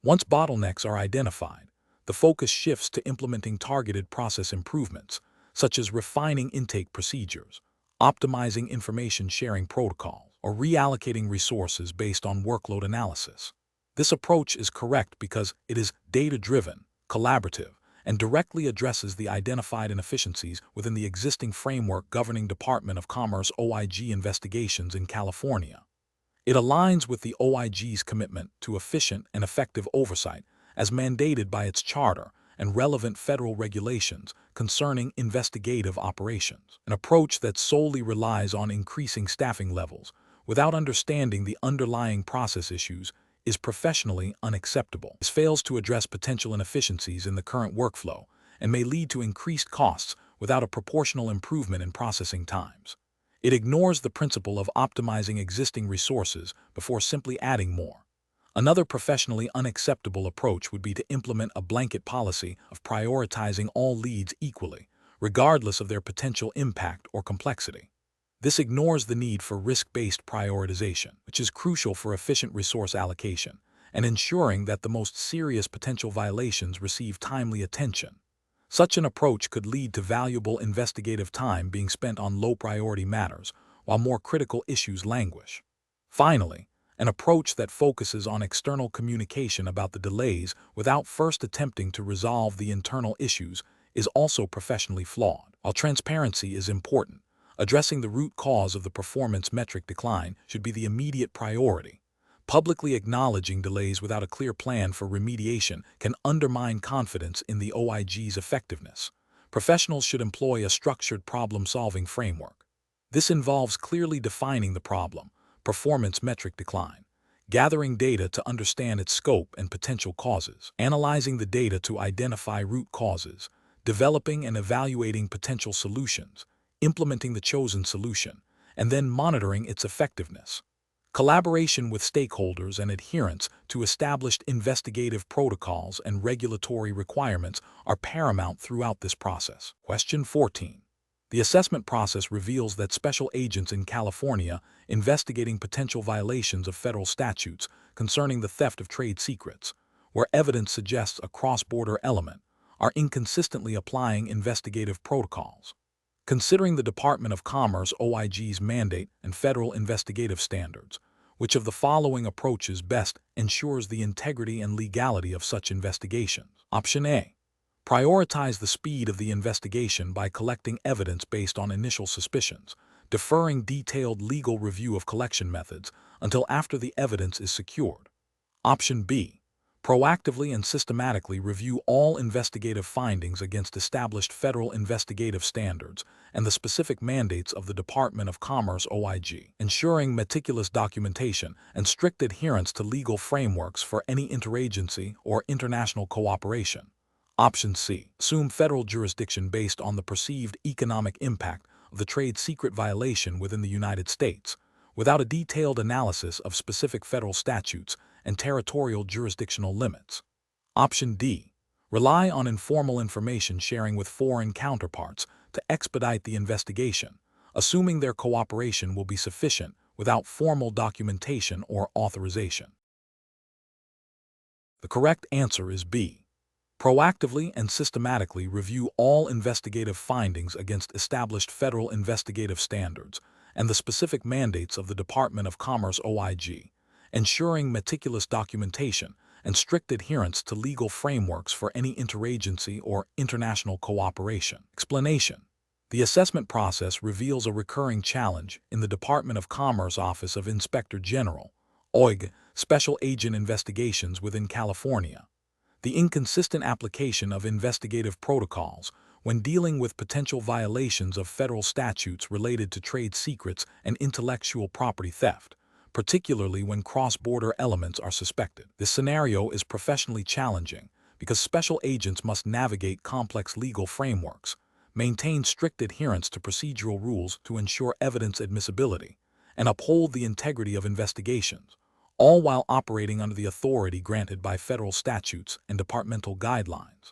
A: Once bottlenecks are identified, the focus shifts to implementing targeted process improvements, such as refining intake procedures, optimizing information sharing protocols, or reallocating resources based on workload analysis. This approach is correct because it is data-driven, collaborative, and directly addresses the identified inefficiencies within the existing framework governing Department of Commerce OIG investigations in California. It aligns with the OIG's commitment to efficient and effective oversight as mandated by its charter and relevant federal regulations concerning investigative operations. An approach that solely relies on increasing staffing levels without understanding the underlying process issues is professionally unacceptable. This fails to address potential inefficiencies in the current workflow and may lead to increased costs without a proportional improvement in processing times. It ignores the principle of optimizing existing resources before simply adding more. Another professionally unacceptable approach would be to implement a blanket policy of prioritizing all leads equally, regardless of their potential impact or complexity. This ignores the need for risk-based prioritization, which is crucial for efficient resource allocation and ensuring that the most serious potential violations receive timely attention. Such an approach could lead to valuable investigative time being spent on low-priority matters, while more critical issues languish. Finally, an approach that focuses on external communication about the delays without first attempting to resolve the internal issues is also professionally flawed. While transparency is important, addressing the root cause of the performance metric decline should be the immediate priority. Publicly acknowledging delays without a clear plan for remediation can undermine confidence in the OIG's effectiveness. Professionals should employ a structured problem-solving framework. This involves clearly defining the problem, performance metric decline, gathering data to understand its scope and potential causes, analyzing the data to identify root causes, developing and evaluating potential solutions, implementing the chosen solution, and then monitoring its effectiveness. Collaboration with stakeholders and adherence to established investigative protocols and regulatory requirements are paramount throughout this process. Question 14. The assessment process reveals that special agents in California investigating potential violations of federal statutes concerning the theft of trade secrets, where evidence suggests a cross-border element, are inconsistently applying investigative protocols. Considering the Department of Commerce OIG's mandate and federal investigative standards, which of the following approaches best ensures the integrity and legality of such investigations? Option A. Prioritize the speed of the investigation by collecting evidence based on initial suspicions, deferring detailed legal review of collection methods until after the evidence is secured. Option B. Proactively and systematically review all investigative findings against established federal investigative standards and the specific mandates of the Department of Commerce OIG, ensuring meticulous documentation and strict adherence to legal frameworks for any interagency or international cooperation. Option C. Assume federal jurisdiction based on the perceived economic impact of the trade secret violation within the United States, without a detailed analysis of specific federal statutes and territorial jurisdictional limits. Option D. Rely on informal information sharing with foreign counterparts to expedite the investigation, assuming their cooperation will be sufficient without formal documentation or authorization. The correct answer is B. Proactively and systematically review all investigative findings against established federal investigative standards and the specific mandates of the Department of Commerce OIG, ensuring meticulous documentation and strict adherence to legal frameworks for any interagency or international cooperation. Explanation. The assessment process reveals a recurring challenge in the Department of Commerce Office of Inspector General, OIG, Special Agent Investigations within California. The inconsistent application of investigative protocols when dealing with potential violations of federal statutes related to trade secrets and intellectual property theft, particularly when cross-border elements are suspected. This scenario is professionally challenging because special agents must navigate complex legal frameworks, maintain strict adherence to procedural rules to ensure evidence admissibility, and uphold the integrity of investigations, all while operating under the authority granted by federal statutes and departmental guidelines.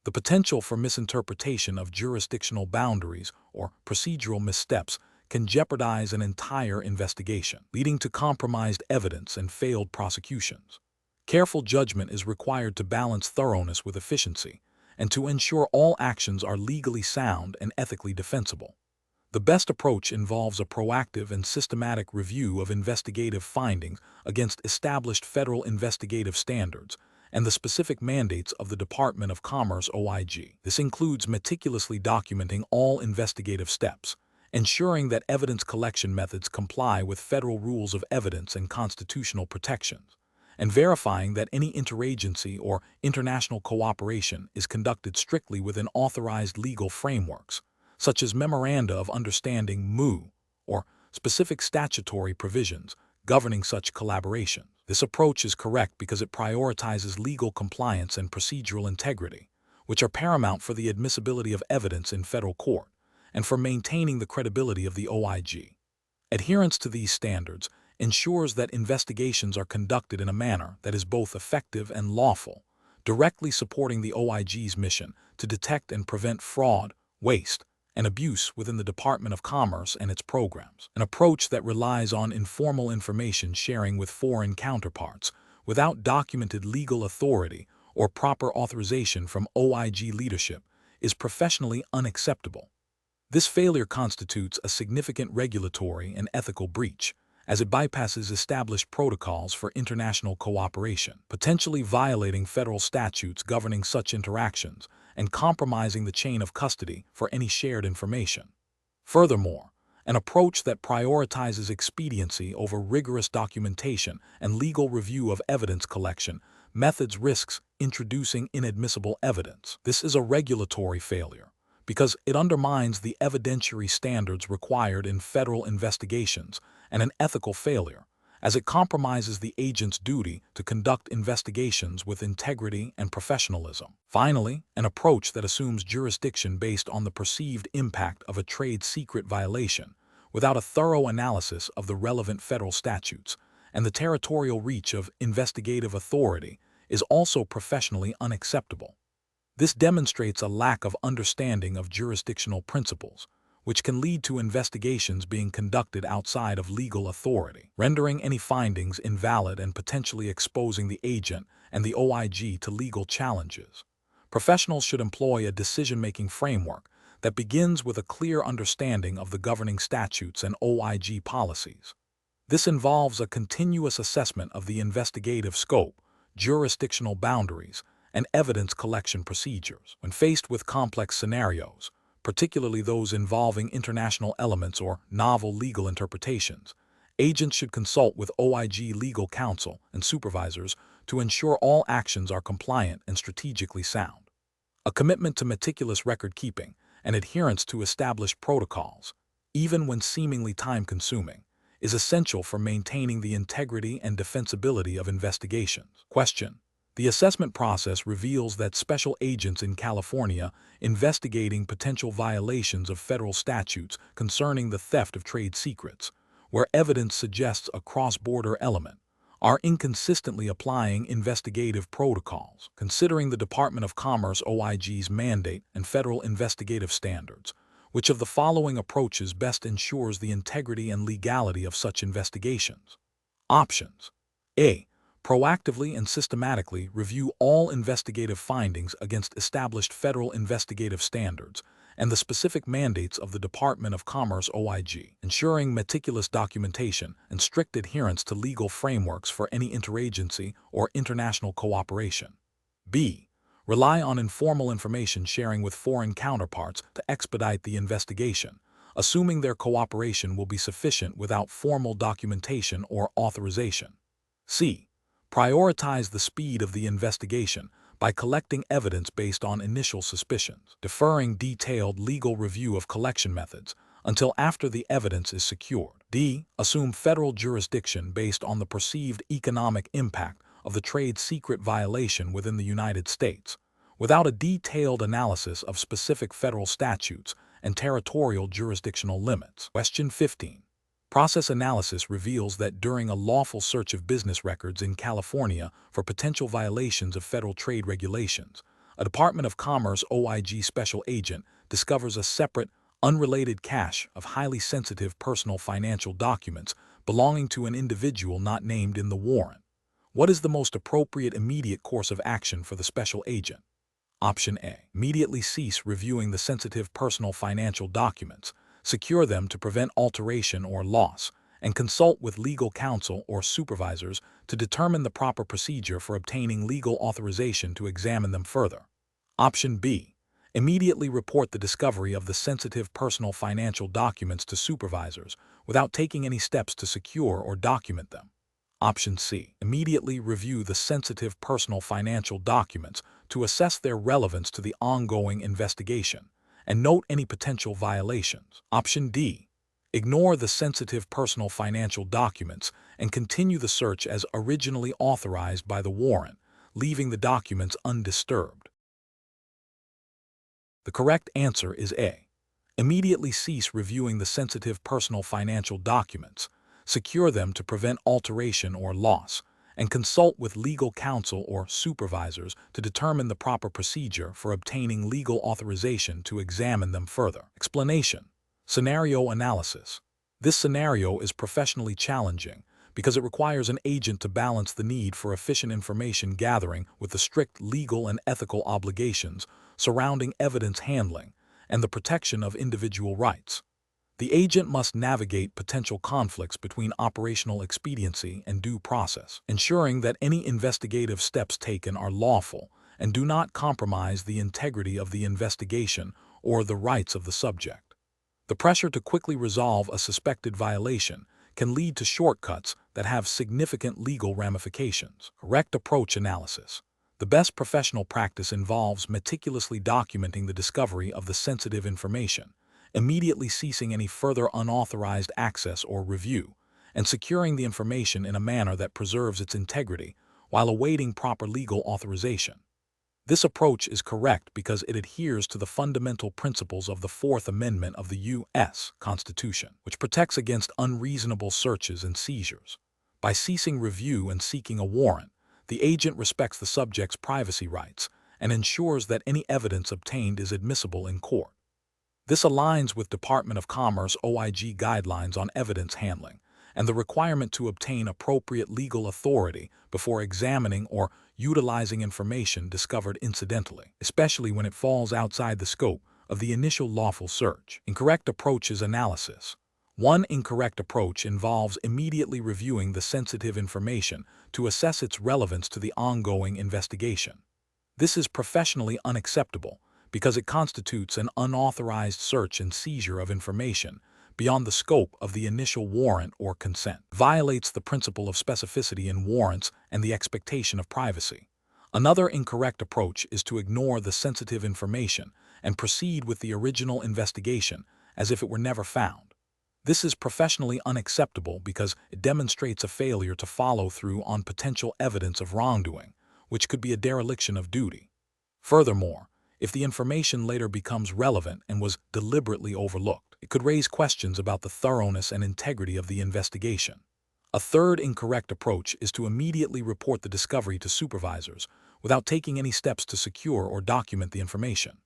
A: The potential for misinterpretation of jurisdictional boundaries or procedural missteps can jeopardize an entire investigation, leading to compromised evidence and failed prosecutions. Careful judgment is required to balance thoroughness with efficiency and to ensure all actions are legally sound and ethically defensible. The best approach involves a proactive and systematic review of investigative findings against established federal investigative standards and the specific mandates of the Department of Commerce OIG. This includes meticulously documenting all investigative steps, ensuring that evidence collection methods comply with federal rules of evidence and constitutional protections, and verifying that any interagency or international cooperation is conducted strictly within authorized legal frameworks, such as Memoranda of Understanding (MOU) or specific statutory provisions governing such collaboration. This approach is correct because it prioritizes legal compliance and procedural integrity, which are paramount for the admissibility of evidence in federal court and for maintaining the credibility of the OIG. Adherence to these standards ensures that investigations are conducted in a manner that is both effective and lawful, directly supporting the OIG's mission to detect and prevent fraud, waste, and abuse within the Department of Commerce and its programs. An approach that relies on informal information sharing with foreign counterparts without documented legal authority or proper authorization from OIG leadership is professionally unacceptable. This failure constitutes a significant regulatory and ethical breach, as it bypasses established protocols for international cooperation, potentially violating federal statutes governing such interactions and compromising the chain of custody for any shared information. Furthermore, an approach that prioritizes expediency over rigorous documentation and legal review of evidence collection methods risks introducing inadmissible evidence. This is a regulatory failure, because it undermines the evidentiary standards required in federal investigations and an ethical failure, as it compromises the agent's duty to conduct investigations with integrity and professionalism. Finally, an approach that assumes jurisdiction based on the perceived impact of a trade secret violation, without a thorough analysis of the relevant federal statutes and the territorial reach of investigative authority, is also professionally unacceptable. This demonstrates a lack of understanding of jurisdictional principles, which can lead to investigations being conducted outside of legal authority, rendering any findings invalid and potentially exposing the agent and the OIG to legal challenges. Professionals should employ a decision-making framework that begins with a clear understanding of the governing statutes and OIG policies. This involves a continuous assessment of the investigative scope, jurisdictional boundaries, and evidence collection procedures. When faced with complex scenarios, particularly those involving international elements or novel legal interpretations, agents should consult with OIG legal counsel and supervisors to ensure all actions are compliant and strategically sound. A commitment to meticulous record-keeping and adherence to established protocols, even when seemingly time-consuming, is essential for maintaining the integrity and defensibility of investigations. Question: the assessment process reveals that special agents in California investigating potential violations of federal statutes concerning the theft of trade secrets, where evidence suggests a cross-border element, are inconsistently applying investigative protocols. Considering the Department of Commerce OIG's mandate and federal investigative standards, which of the following approaches best ensures the integrity and legality of such investigations? Options: A. Proactively and systematically review all investigative findings against established federal investigative standards and the specific mandates of the Department of Commerce OIG, ensuring meticulous documentation and strict adherence to legal frameworks for any interagency or international cooperation. B. Rely on informal information sharing with foreign counterparts to expedite the investigation, assuming their cooperation will be sufficient without formal documentation or authorization. C. Prioritize the speed of the investigation by collecting evidence based on initial suspicions, deferring detailed legal review of collection methods until after the evidence is secured. D. Assume federal jurisdiction based on the perceived economic impact of the trade secret violation within the United States, without a detailed analysis of specific federal statutes and territorial jurisdictional limits. Question 15. Process analysis reveals that during a lawful search of business records in California for potential violations of federal trade regulations, a Department of Commerce OIG special agent discovers a separate, unrelated cache of highly sensitive personal financial documents belonging to an individual not named in the warrant. What is the most appropriate immediate course of action for the special agent? Option A. Immediately cease reviewing the sensitive personal financial documents, secure them to prevent alteration or loss, and consult with legal counsel or supervisors to determine the proper procedure for obtaining legal authorization to examine them further. Option B. Immediately report the discovery of the sensitive personal financial documents to supervisors without taking any steps to secure or document them. Option C. Immediately review the sensitive personal financial documents to assess their relevance to the ongoing investigation and note any potential violations. Option D. Ignore the sensitive personal financial documents and continue the search as originally authorized by the warrant, leaving the documents undisturbed. The correct answer is A. Immediately cease reviewing the sensitive personal financial documents, secure them to prevent alteration or loss, and consult with legal counsel or supervisors to determine the proper procedure for obtaining legal authorization to examine them further. Explanation: scenario analysis. This scenario is professionally challenging because it requires an agent to balance the need for efficient information gathering with the strict legal and ethical obligations surrounding evidence handling and the protection of individual rights. The agent must navigate potential conflicts between operational expediency and due process, ensuring that any investigative steps taken are lawful and do not compromise the integrity of the investigation or the rights of the subject. The pressure to quickly resolve a suspected violation can lead to shortcuts that have significant legal ramifications. Correct approach analysis. The best professional practice involves meticulously documenting the discovery of the sensitive information, immediately ceasing any further unauthorized access or review, and securing the information in a manner that preserves its integrity while awaiting proper legal authorization. This approach is correct because it adheres to the fundamental principles of the Fourth Amendment of the U.S. Constitution, which protects against unreasonable searches and seizures. By ceasing review and seeking a warrant, the agent respects the subject's privacy rights and ensures that any evidence obtained is admissible in court. This aligns with Department of Commerce OIG guidelines on evidence handling and the requirement to obtain appropriate legal authority before examining or utilizing information discovered incidentally, especially when it falls outside the scope of the initial lawful search. Incorrect approaches analysis. One incorrect approach involves immediately reviewing the sensitive information to assess its relevance to the ongoing investigation. This is professionally unacceptable because it constitutes an unauthorized search and seizure of information beyond the scope of the initial warrant or consent, violates the principle of specificity in warrants and the expectation of privacy. Another incorrect approach is to ignore the sensitive information and proceed with the original investigation as if it were never found. This is professionally unacceptable because it demonstrates a failure to follow through on potential evidence of wrongdoing, which could be a dereliction of duty. Furthermore, if the information later becomes relevant and was deliberately overlooked, it could raise questions about the thoroughness and integrity of the investigation. A third incorrect approach is to immediately report the discovery to supervisors without taking any steps to secure or document the information.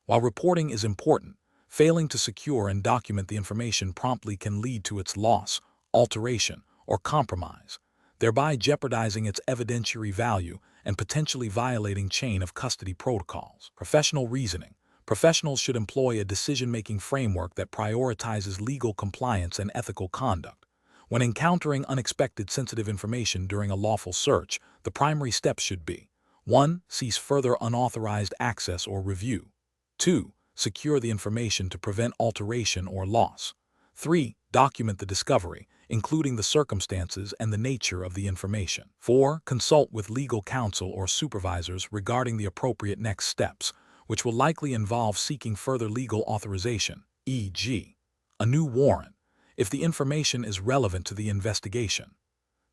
A: While reporting is important, failing to secure and document the information promptly can lead to its loss, alteration, or compromise, thereby jeopardizing its evidentiary value and potentially violating chain of custody protocols. Professional reasoning. Professionals should employ a decision-making framework that prioritizes legal compliance and ethical conduct. When encountering unexpected sensitive information during a lawful search, the primary steps should be: 1. Cease further unauthorized access or review. 2. Secure the information to prevent alteration or loss. 3. Document the discovery, including the circumstances and the nature of the information. 4. Consult with legal counsel or supervisors regarding the appropriate next steps, which will likely involve seeking further legal authorization, e.g., a new warrant, if the information is relevant to the investigation.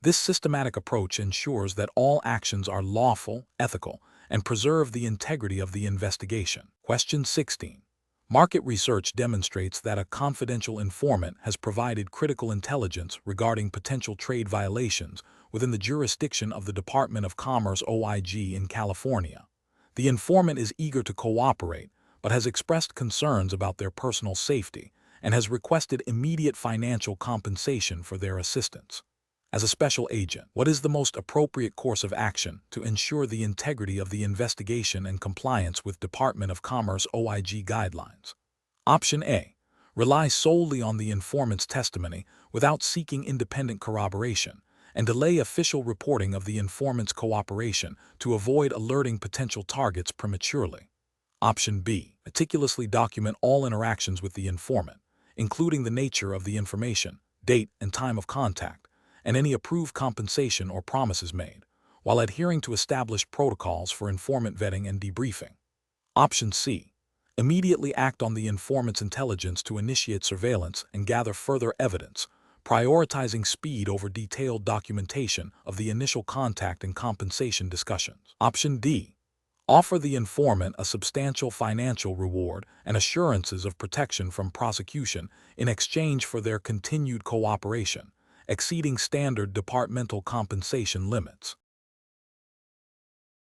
A: This systematic approach ensures that all actions are lawful, ethical, and preserve the integrity of the investigation. Question 16. Market research demonstrates that a confidential informant has provided critical intelligence regarding potential trade violations within the jurisdiction of the Department of Commerce OIG in California. The informant is eager to cooperate, but has expressed concerns about their personal safety and has requested immediate financial compensation for their assistance. As a special agent, what is the most appropriate course of action to ensure the integrity of the investigation and compliance with Department of Commerce OIG guidelines? Option A. Rely solely on the informant's testimony without seeking independent corroboration, and delay official reporting of the informant's cooperation to avoid alerting potential targets prematurely. Option B. Meticulously document all interactions with the informant, including the nature of the information, date and time of contact, and any approved compensation or promises made, while adhering to established protocols for informant vetting and debriefing. Option C. Immediately act on the informant's intelligence to initiate surveillance and gather further evidence, prioritizing speed over detailed documentation of the initial contact and compensation discussions. Option D. Offer the informant a substantial financial reward and assurances of protection from prosecution in exchange for their continued cooperation, exceeding standard departmental compensation limits.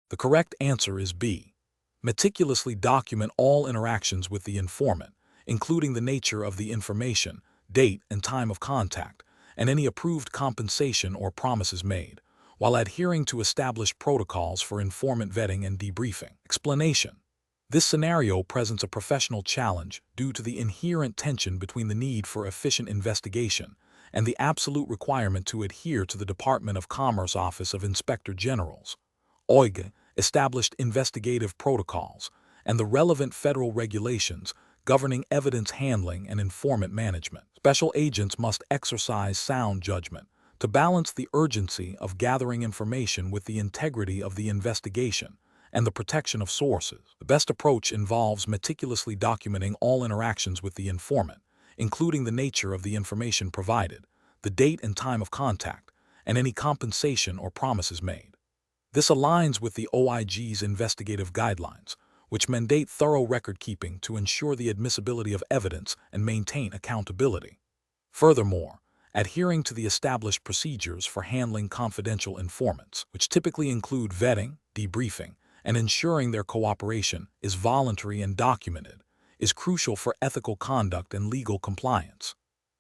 A: The correct answer is B. Meticulously document all interactions with the informant, including the nature of the information, date and time of contact, and any approved compensation or promises made, while adhering to established protocols for informant vetting and debriefing. Explanation. This scenario presents a professional challenge due to the inherent tension between the need for efficient investigation and the absolute requirement to adhere to the Department of Commerce Office of Inspector General's OIG established investigative protocols and the relevant federal regulations governing evidence handling and informant management. Special agents must exercise sound judgment to balance the urgency of gathering information with the integrity of the investigation and the protection of sources. The best approach involves meticulously documenting all interactions with the informant, including the nature of the information provided, the date and time of contact, and any compensation or promises made. This aligns with the OIG's investigative guidelines, which mandate thorough record-keeping to ensure the admissibility of evidence and maintain accountability. Furthermore, adhering to the established procedures for handling confidential informants, which typically include vetting, debriefing, and ensuring their cooperation is voluntary and documented, is crucial for ethical conduct and legal compliance.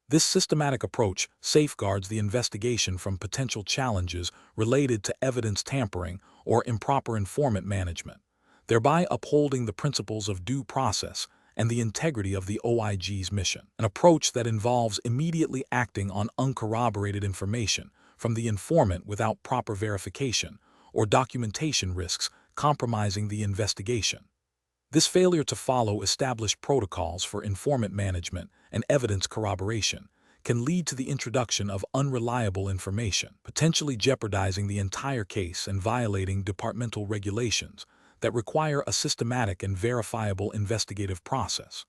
A: This systematic approach safeguards the investigation from potential challenges related to evidence tampering or improper informant management, thereby upholding the principles of due process and the integrity of the OIG's mission. An approach that involves immediately acting on uncorroborated information from the informant without proper verification or documentation risks compromising the investigation. This failure to follow established protocols for informant management and evidence corroboration can lead to the introduction of unreliable information, potentially jeopardizing the entire case and violating departmental regulations that require a systematic and verifiable investigative process.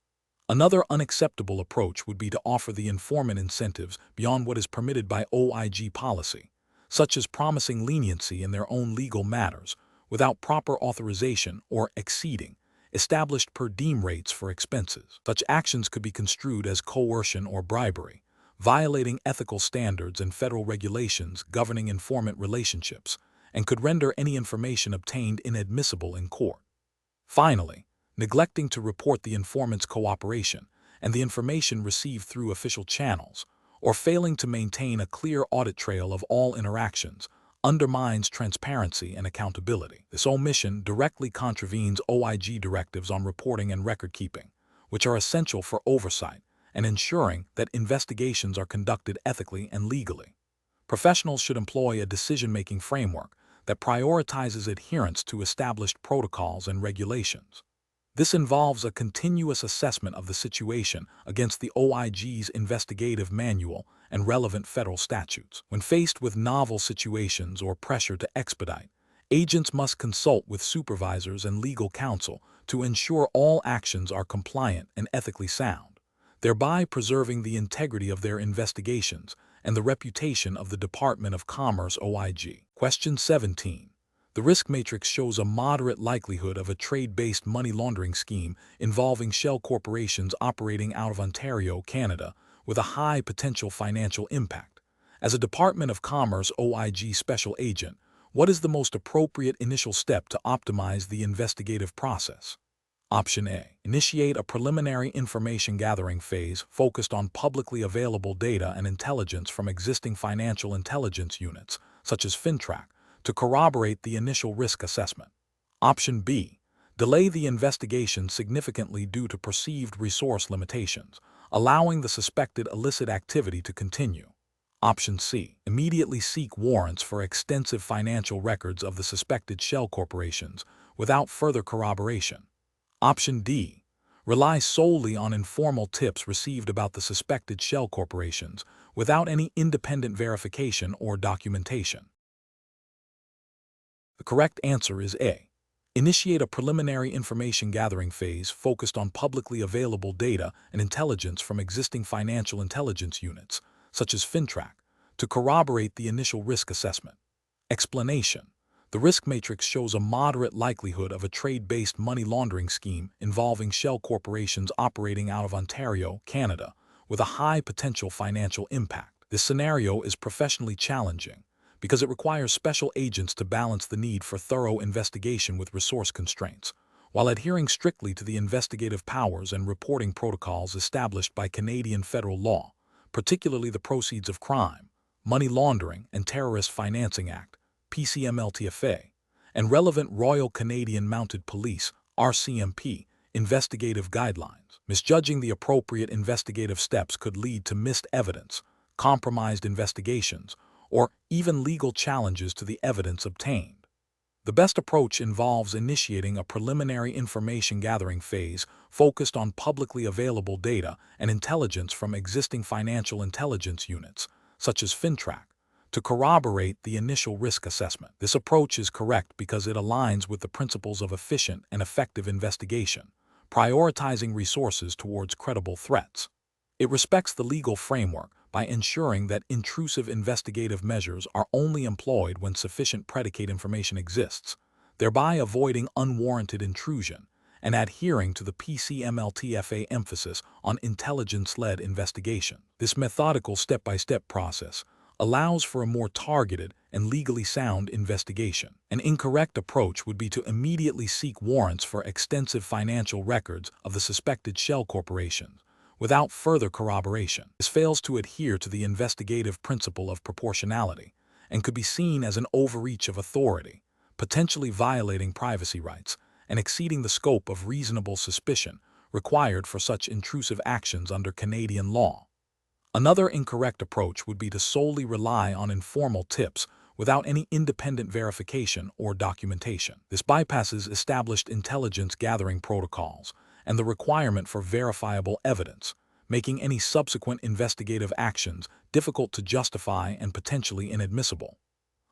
A: Another unacceptable approach would be to offer the informant incentives beyond what is permitted by OIG policy, such as promising leniency in their own legal matters without proper authorization or exceeding established per diem rates for expenses. Such actions could be construed as coercion or bribery, violating ethical standards and federal regulations governing informant relationships, and could render any information obtained inadmissible in court. Finally, neglecting to report the informant's cooperation and the information received through official channels, or failing to maintain a clear audit trail of all interactions, undermines transparency and accountability. This omission directly contravenes OIG directives on reporting and record-keeping, which are essential for oversight and ensuring that investigations are conducted ethically and legally. Professionals should employ a decision-making framework that prioritizes adherence to established protocols and regulations. This involves a continuous assessment of the situation against the OIG's investigative manual and relevant federal statutes. When faced with novel situations or pressure to expedite, agents must consult with supervisors and legal counsel to ensure all actions are compliant and ethically sound, thereby preserving the integrity of their investigations and the reputation of the Department of Commerce OIG. Question 17. The risk matrix shows a moderate likelihood of a trade-based money laundering scheme involving shell corporations operating out of Ontario, Canada, with a high potential financial impact. As a Department of Commerce OIG special agent, what is the most appropriate initial step to optimize the investigative process? Option A. Initiate a preliminary information gathering phase focused on publicly available data and intelligence from existing financial intelligence units, such as FinTrack, to corroborate the initial risk assessment. Option B. Delay the investigation significantly due to perceived resource limitations, allowing the suspected illicit activity to continue. Option C. Immediately seek warrants for extensive financial records of the suspected shell corporations without further corroboration. Option D. Rely solely on informal tips received about the suspected shell corporations without any independent verification or documentation. The correct answer is A. Initiate a preliminary information gathering phase focused on publicly available data and intelligence from existing financial intelligence units, such as FinTrack, to corroborate the initial risk assessment. Explanation. The risk matrix shows a moderate likelihood of a trade-based money laundering scheme involving shell corporations operating out of Ontario, Canada, with a high potential financial impact. This scenario is professionally challenging because it requires special agents to balance the need for thorough investigation with resource constraints, while adhering strictly to the investigative powers and reporting protocols established by Canadian federal law, particularly the Proceeds of Crime, Money Laundering and Terrorist Financing Act, PCMLTFA, and relevant Royal Canadian Mounted Police, RCMP, investigative guidelines. Misjudging the appropriate investigative steps could lead to missed evidence, compromised investigations, or even legal challenges to the evidence obtained. The best approach involves initiating a preliminary information gathering phase focused on publicly available data and intelligence from existing financial intelligence units, such as FinTrack, to corroborate the initial risk assessment. This approach is correct because it aligns with the principles of efficient and effective investigation, prioritizing resources towards credible threats. It respects the legal framework by ensuring that intrusive investigative measures are only employed when sufficient predicate information exists, thereby avoiding unwarranted intrusion and adhering to the PCMLTFA emphasis on intelligence-led investigation. This methodical step-by-step process allows for a more targeted and legally sound investigation. An incorrect approach would be to immediately seek warrants for extensive financial records of the suspected shell corporations without further corroboration. This fails to adhere to the investigative principle of proportionality and could be seen as an overreach of authority, potentially violating privacy rights and exceeding the scope of reasonable suspicion required for such intrusive actions under Canadian law. Another incorrect approach would be to solely rely on informal tips without any independent verification or documentation. This bypasses established intelligence gathering protocols and the requirement for verifiable evidence, making any subsequent investigative actions difficult to justify and potentially inadmissible.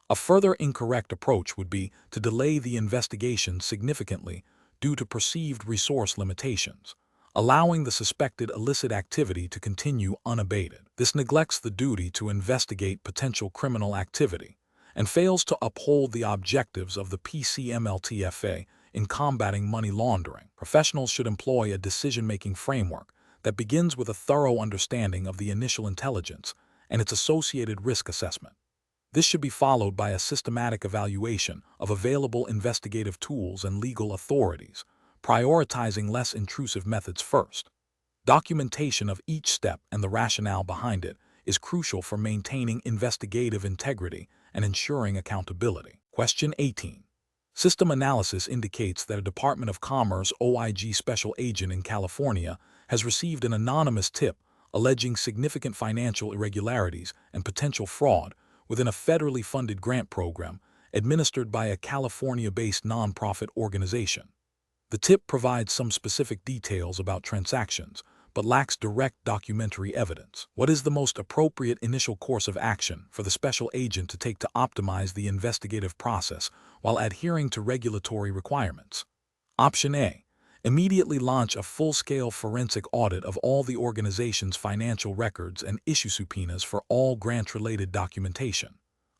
A: A further incorrect approach would be to delay the investigation significantly due to perceived resource limitations, allowing the suspected illicit activity to continue unabated. This neglects the duty to investigate potential criminal activity and fails to uphold the objectives of the PCMLTFA in combating money laundering. Professionals should employ a decision-making framework that begins with a thorough understanding of the initial intelligence and its associated risk assessment. This should be followed by a systematic evaluation of available investigative tools and legal authorities, prioritizing less intrusive methods first. Documentation of each step and the rationale behind it is crucial for maintaining investigative integrity and ensuring accountability. Question 18. System analysis indicates that a Department of Commerce OIG special agent in California has received an anonymous tip alleging significant financial irregularities and potential fraud within a federally funded grant program administered by a California-based nonprofit organization. The tip provides some specific details about transactions, but lacks direct documentary evidence. What is the most appropriate initial course of action for the special agent to take to optimize the investigative process while adhering to regulatory requirements? Option A. Immediately launch a full-scale forensic audit of all the organization's financial records and issue subpoenas for all grant-related documentation.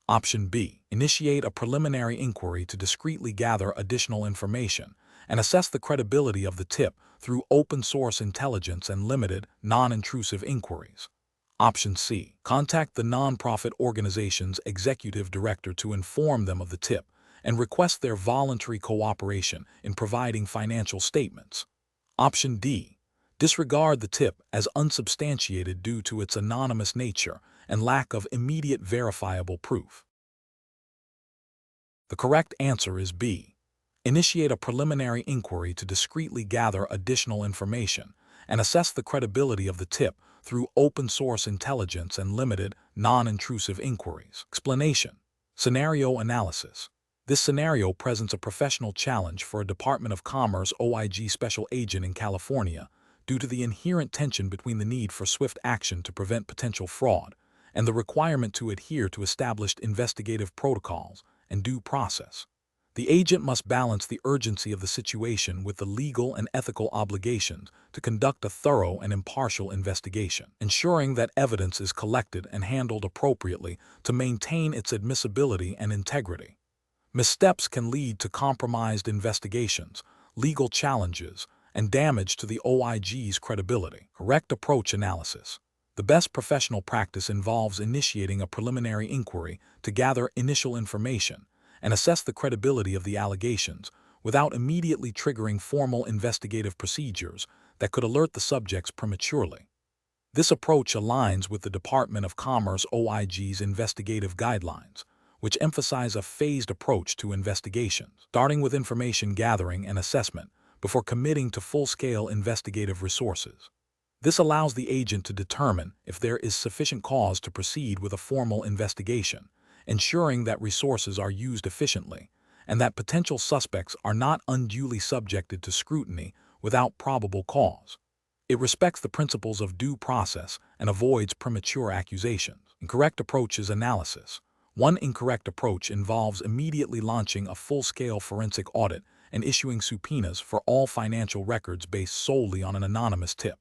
A: Option B. Initiate a preliminary inquiry to discreetly gather additional information and assess the credibility of the tip through open-source intelligence and limited, non-intrusive inquiries. Option C. Contact the nonprofit organization's executive director to inform them of the tip and request their voluntary cooperation in providing financial statements. Option D. Disregard the tip as unsubstantiated due to its anonymous nature and lack of immediate verifiable proof. The correct answer is B. Initiate a preliminary inquiry to discreetly gather additional information and assess the credibility of the tip through open-source intelligence and limited, non-intrusive inquiries. Explanation. Scenario analysis. This scenario presents a professional challenge for a Department of Commerce OIG special agent in California due to the inherent tension between the need for swift action to prevent potential fraud and the requirement to adhere to established investigative protocols and due process. The agent must balance the urgency of the situation with the legal and ethical obligations to conduct a thorough and impartial investigation, ensuring that evidence is collected and handled appropriately to maintain its admissibility and integrity. Missteps can lead to compromised investigations, legal challenges, and damage to the OIG's credibility. Correct approach analysis. The best professional practice involves initiating a preliminary inquiry to gather initial information and assess the credibility of the allegations without immediately triggering formal investigative procedures that could alert the subjects prematurely. This approach aligns with the Department of Commerce OIG's investigative guidelines, which emphasize a phased approach to investigations, starting with information gathering and assessment before committing to full-scale investigative resources. This allows the agent to determine if there is sufficient cause to proceed with a formal investigation, ensuring that resources are used efficiently and that potential suspects are not unduly subjected to scrutiny without probable cause. It respects the principles of due process and avoids premature accusations. Incorrect approach is analysis. One incorrect approach involves immediately launching a full-scale forensic audit and issuing subpoenas for all financial records based solely on an anonymous tip.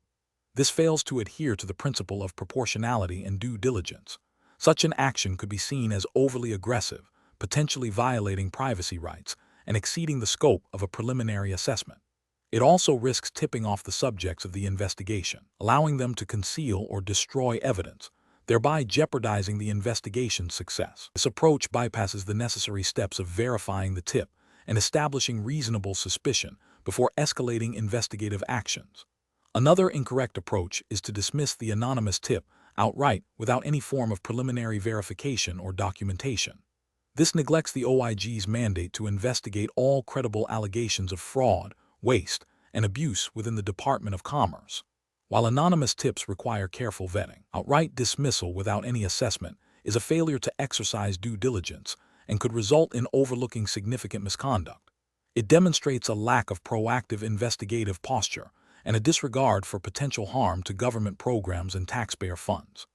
A: This fails to adhere to the principle of proportionality and due diligence. Such an action could be seen as overly aggressive, potentially violating privacy rights and exceeding the scope of a preliminary assessment. It also risks tipping off the subjects of the investigation, allowing them to conceal or destroy evidence, thereby jeopardizing the investigation's success. This approach bypasses the necessary steps of verifying the tip and establishing reasonable suspicion before escalating investigative actions. Another incorrect approach is to dismiss the anonymous tip outright without any form of preliminary verification or documentation. This neglects the OIG's mandate to investigate all credible allegations of fraud, waste, and abuse within the Department of Commerce. While anonymous tips require careful vetting, outright dismissal without any assessment is a failure to exercise due diligence and could result in overlooking significant misconduct. It demonstrates a lack of proactive investigative posture and a disregard for potential harm to government programs and taxpayer funds.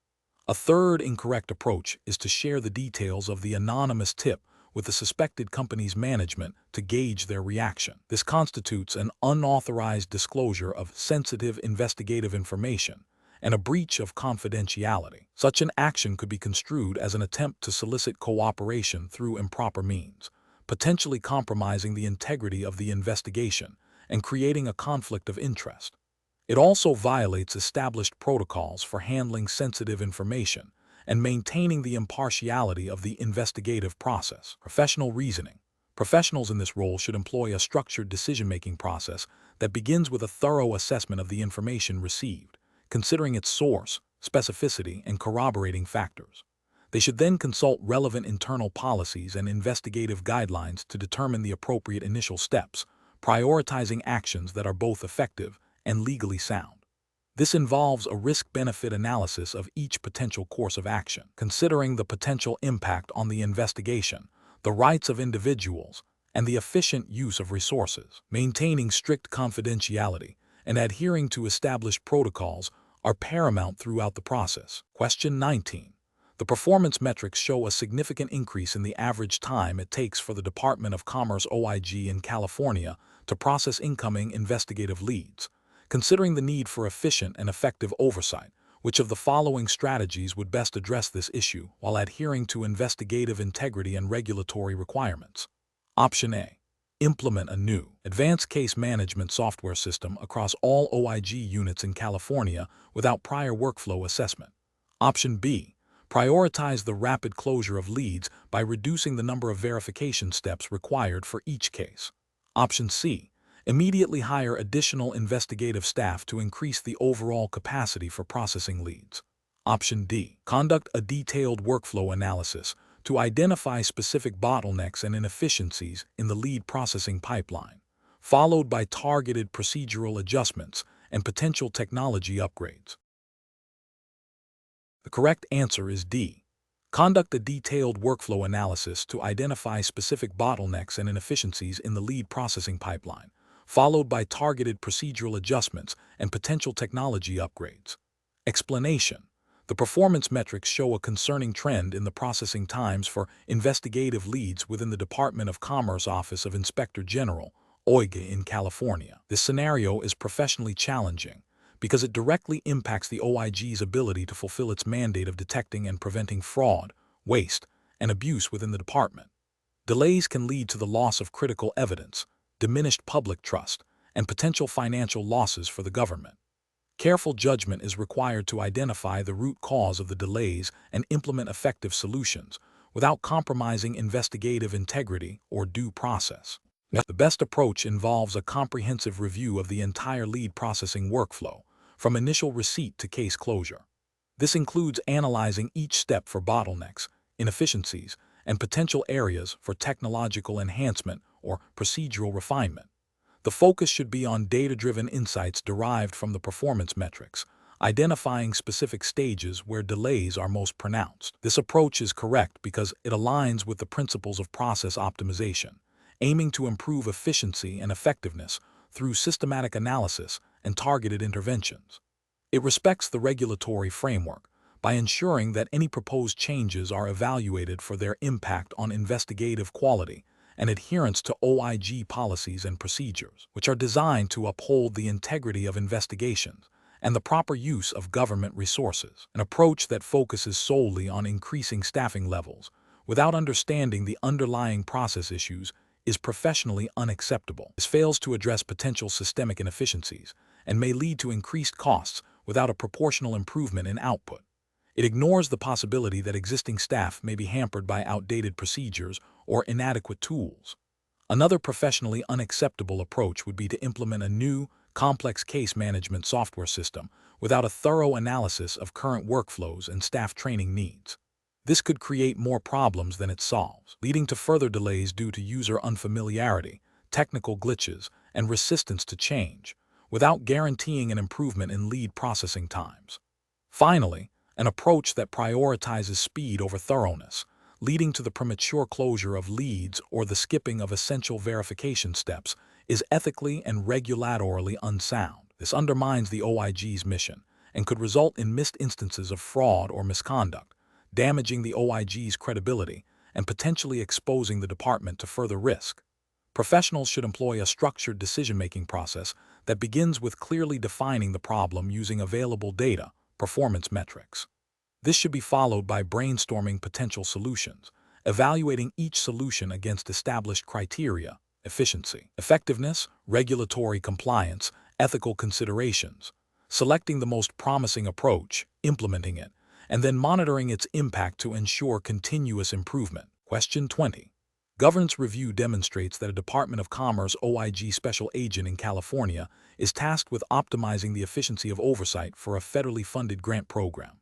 A: A third incorrect approach is to share the details of the anonymous tip with the suspected company's management to gauge their reaction. This constitutes an unauthorized disclosure of sensitive investigative information and a breach of confidentiality. Such an action could be construed as an attempt to solicit cooperation through improper means, potentially compromising the integrity of the investigation and creating a conflict of interest. It also violates established protocols for handling sensitive information and maintaining the impartiality of the investigative process. Professional reasoning. Professionals in this role should employ a structured decision-making process that begins with a thorough assessment of the information received, considering its source, specificity, and corroborating factors. They should then consult relevant internal policies and investigative guidelines to determine the appropriate initial steps, prioritizing actions that are both effective and legally sound. This involves a risk-benefit analysis of each potential course of action, considering the potential impact on the investigation, the rights of individuals, and the efficient use of resources. Maintaining strict confidentiality and adhering to established protocols are paramount throughout the process. Question 19. The performance metrics show a significant increase in the average time it takes for the Department of Commerce OIG in California to process incoming investigative leads. Considering the need for efficient and effective oversight, which of the following strategies would best address this issue while adhering to investigative integrity and regulatory requirements? Option A. Implement a new, advanced case management software system across all OIG units in California without prior workflow assessment. Option B. Prioritize the rapid closure of leads by reducing the number of verification steps required for each case. Option C. Immediately hire additional investigative staff to increase the overall capacity for processing leads. Option D. Conduct a detailed workflow analysis to identify specific bottlenecks and inefficiencies in the lead processing pipeline, followed by targeted procedural adjustments and potential technology upgrades. The correct answer is D. Conduct a detailed workflow analysis to identify specific bottlenecks and inefficiencies in the lead processing pipeline, followed by targeted procedural adjustments and potential technology upgrades. Explanation. The performance metrics show a concerning trend in the processing times for investigative leads within the Department of Commerce Office of Inspector General, OIG in California. This scenario is professionally challenging because it directly impacts the OIG's ability to fulfill its mandate of detecting and preventing fraud, waste, and abuse within the department. Delays can lead to the loss of critical evidence, diminished public trust, and potential financial losses for the government. Careful judgment is required to identify the root cause of the delays and implement effective solutions without compromising investigative integrity or due process. The best approach involves a comprehensive review of the entire lead processing workflow, from initial receipt to case closure. This includes analyzing each step for bottlenecks, inefficiencies, and potential areas for technological enhancement or procedural refinement. The focus should be on data-driven insights derived from the performance metrics, identifying specific stages where delays are most pronounced. This approach is correct because it aligns with the principles of process optimization, aiming to improve efficiency and effectiveness through systematic analysis and targeted interventions. It respects the regulatory framework, by ensuring that any proposed changes are evaluated for their impact on investigative quality and adherence to OIG policies and procedures, which are designed to uphold the integrity of investigations and the proper use of government resources. An approach that focuses solely on increasing staffing levels without understanding the underlying process issues is professionally unacceptable. This fails to address potential systemic inefficiencies and may lead to increased costs without a proportional improvement in output. It ignores the possibility that existing staff may be hampered by outdated procedures or inadequate tools. Another professionally unacceptable approach would be to implement a new, complex case management software system without a thorough analysis of current workflows and staff training needs. This could create more problems than it solves, leading to further delays due to user unfamiliarity, technical glitches, and resistance to change, without guaranteeing an improvement in lead processing times. Finally, an approach that prioritizes speed over thoroughness, leading to the premature closure of leads or the skipping of essential verification steps, is ethically and regulatorily unsound. This undermines the OIG's mission and could result in missed instances of fraud or misconduct, damaging the OIG's credibility and potentially exposing the department to further risk. Professionals should employ a structured decision-making process that begins with clearly defining the problem using available data, performance metrics. This should be followed by brainstorming potential solutions, evaluating each solution against established criteria, efficiency, effectiveness, regulatory compliance, ethical considerations, selecting the most promising approach, implementing it, and then monitoring its impact to ensure continuous improvement. Question 20. Governance review demonstrates that a Department of Commerce OIG special agent in California is tasked with optimizing the efficiency of oversight for a federally funded grant program.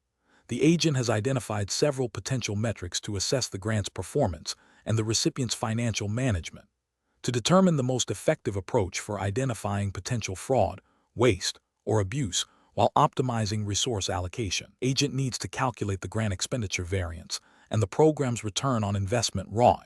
A: The agent has identified several potential metrics to assess the grant's performance and the recipient's financial management. To determine the most effective approach for identifying potential fraud, waste, or abuse while optimizing resource allocation, agent needs to calculate the grant expenditure variance and the program's return on investment ROI.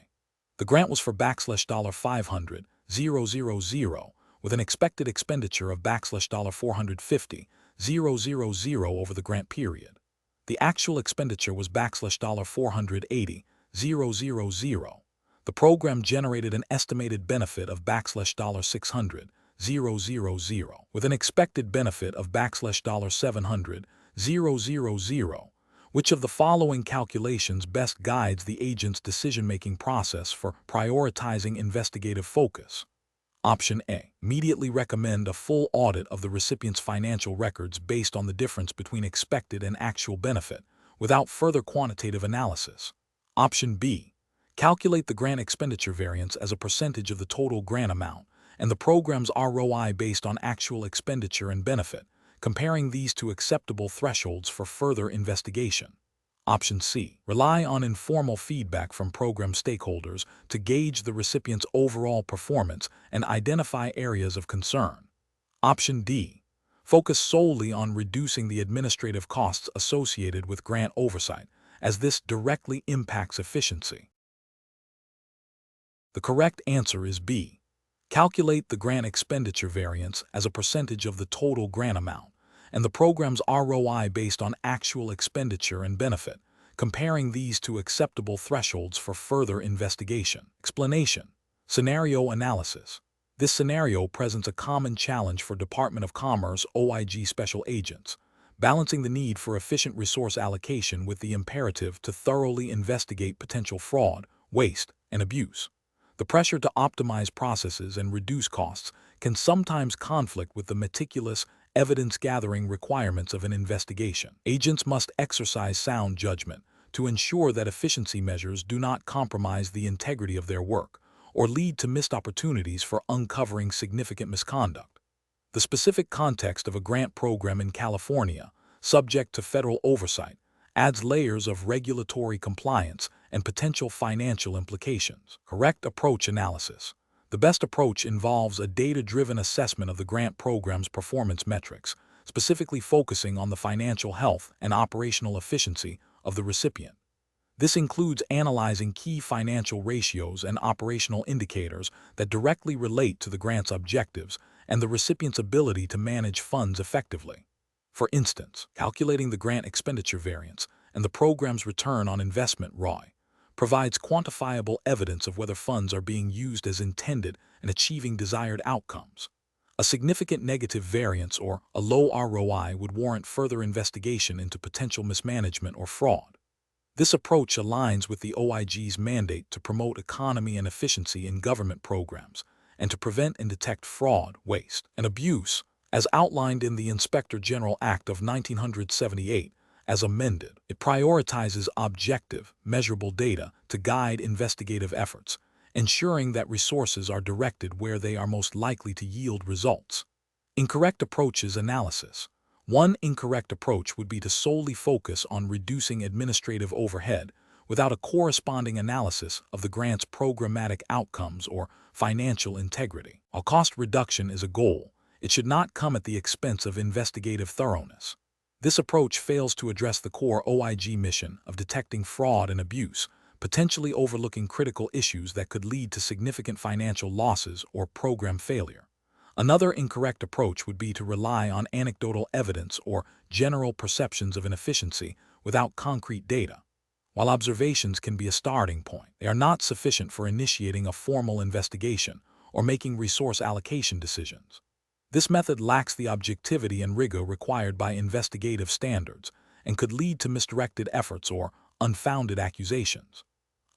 A: The grant was for $500,000 with an expected expenditure of $450,000 over the grant period. The actual expenditure was $480,000. The program generated an estimated benefit of $600,000 with an expected benefit of $700,000. Which of the following calculations best guides the agent's decision-making process for prioritizing investigative focus? Option A. Immediately recommend a full audit of the recipient's financial records based on the difference between expected and actual benefit, without further quantitative analysis. Option B. Calculate the grant expenditure variance as a percentage of the total grant amount and the program's ROI based on actual expenditure and benefit, comparing these to acceptable thresholds for further investigation. Option C. Rely on informal feedback from program stakeholders to gauge the recipient's overall performance and identify areas of concern. Option D. Focus solely on reducing the administrative costs associated with grant oversight, as this directly impacts efficiency. The correct answer is B. Calculate the grant expenditure variance as a percentage of the total grant amount and the program's ROI based on actual expenditure and benefit, comparing these to acceptable thresholds for further investigation. Explanation. Scenario analysis. This scenario presents a common challenge for Department of Commerce OIG special agents, balancing the need for efficient resource allocation with the imperative to thoroughly investigate potential fraud, waste, and abuse. The pressure to optimize processes and reduce costs can sometimes conflict with the meticulous, evidence-gathering requirements of an investigation. Agents must exercise sound judgment to ensure that efficiency measures do not compromise the integrity of their work or lead to missed opportunities for uncovering significant misconduct. The specific context of a grant program in California, subject to federal oversight, adds layers of regulatory compliance and potential financial implications. Correct approach analysis. The best approach involves a data-driven assessment of the grant program's performance metrics, specifically focusing on the financial health and operational efficiency of the recipient. This includes analyzing key financial ratios and operational indicators that directly relate to the grant's objectives and the recipient's ability to manage funds effectively. For instance, calculating the grant expenditure variance and the program's return on investment (ROI) provides quantifiable evidence of whether funds are being used as intended and achieving desired outcomes. A significant negative variance or a low ROI would warrant further investigation into potential mismanagement or fraud. This approach aligns with the OIG's mandate to promote economy and efficiency in government programs and to prevent and detect fraud, waste, and abuse, as outlined in the Inspector General Act of 1978, as amended. It prioritizes objective, measurable data to guide investigative efforts, ensuring that resources are directed where they are most likely to yield results. Incorrect approaches analysis. One incorrect approach would be to solely focus on reducing administrative overhead without a corresponding analysis of the grant's programmatic outcomes or financial integrity. While cost reduction is a goal, it should not come at the expense of investigative thoroughness. This approach fails to address the core OIG mission of detecting fraud and abuse, potentially overlooking critical issues that could lead to significant financial losses or program failure. Another incorrect approach would be to rely on anecdotal evidence or general perceptions of inefficiency without concrete data. While observations can be a starting point, they are not sufficient for initiating a formal investigation or making resource allocation decisions. This method lacks the objectivity and rigor required by investigative standards and could lead to misdirected efforts or unfounded accusations.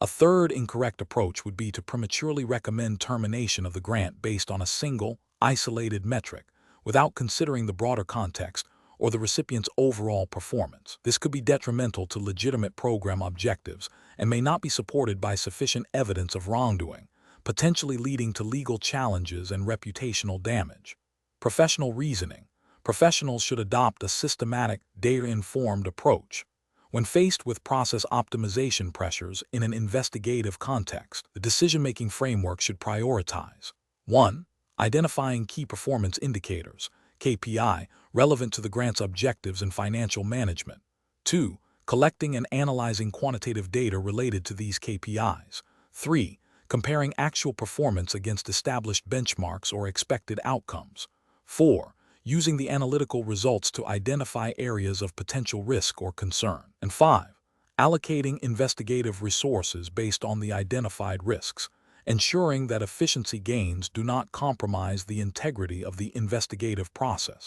A: A third incorrect approach would be to prematurely recommend termination of the grant based on a single, isolated metric, without considering the broader context or the recipient's overall performance. This could be detrimental to legitimate program objectives and may not be supported by sufficient evidence of wrongdoing, potentially leading to legal challenges and reputational damage. Professional reasoning. Professionals should adopt a systematic, data-informed approach. When faced with process optimization pressures in an investigative context, the decision-making framework should prioritize 1. Identifying key performance indicators, KPI, relevant to the grant's objectives and financial management. 2. Collecting and analyzing quantitative data related to these KPIs. 3. Comparing actual performance against established benchmarks or expected outcomes. 4. Using the analytical results to identify areas of potential risk or concern. And 5. Allocating investigative resources based on the identified risks, ensuring that efficiency gains do not compromise the integrity of the investigative process.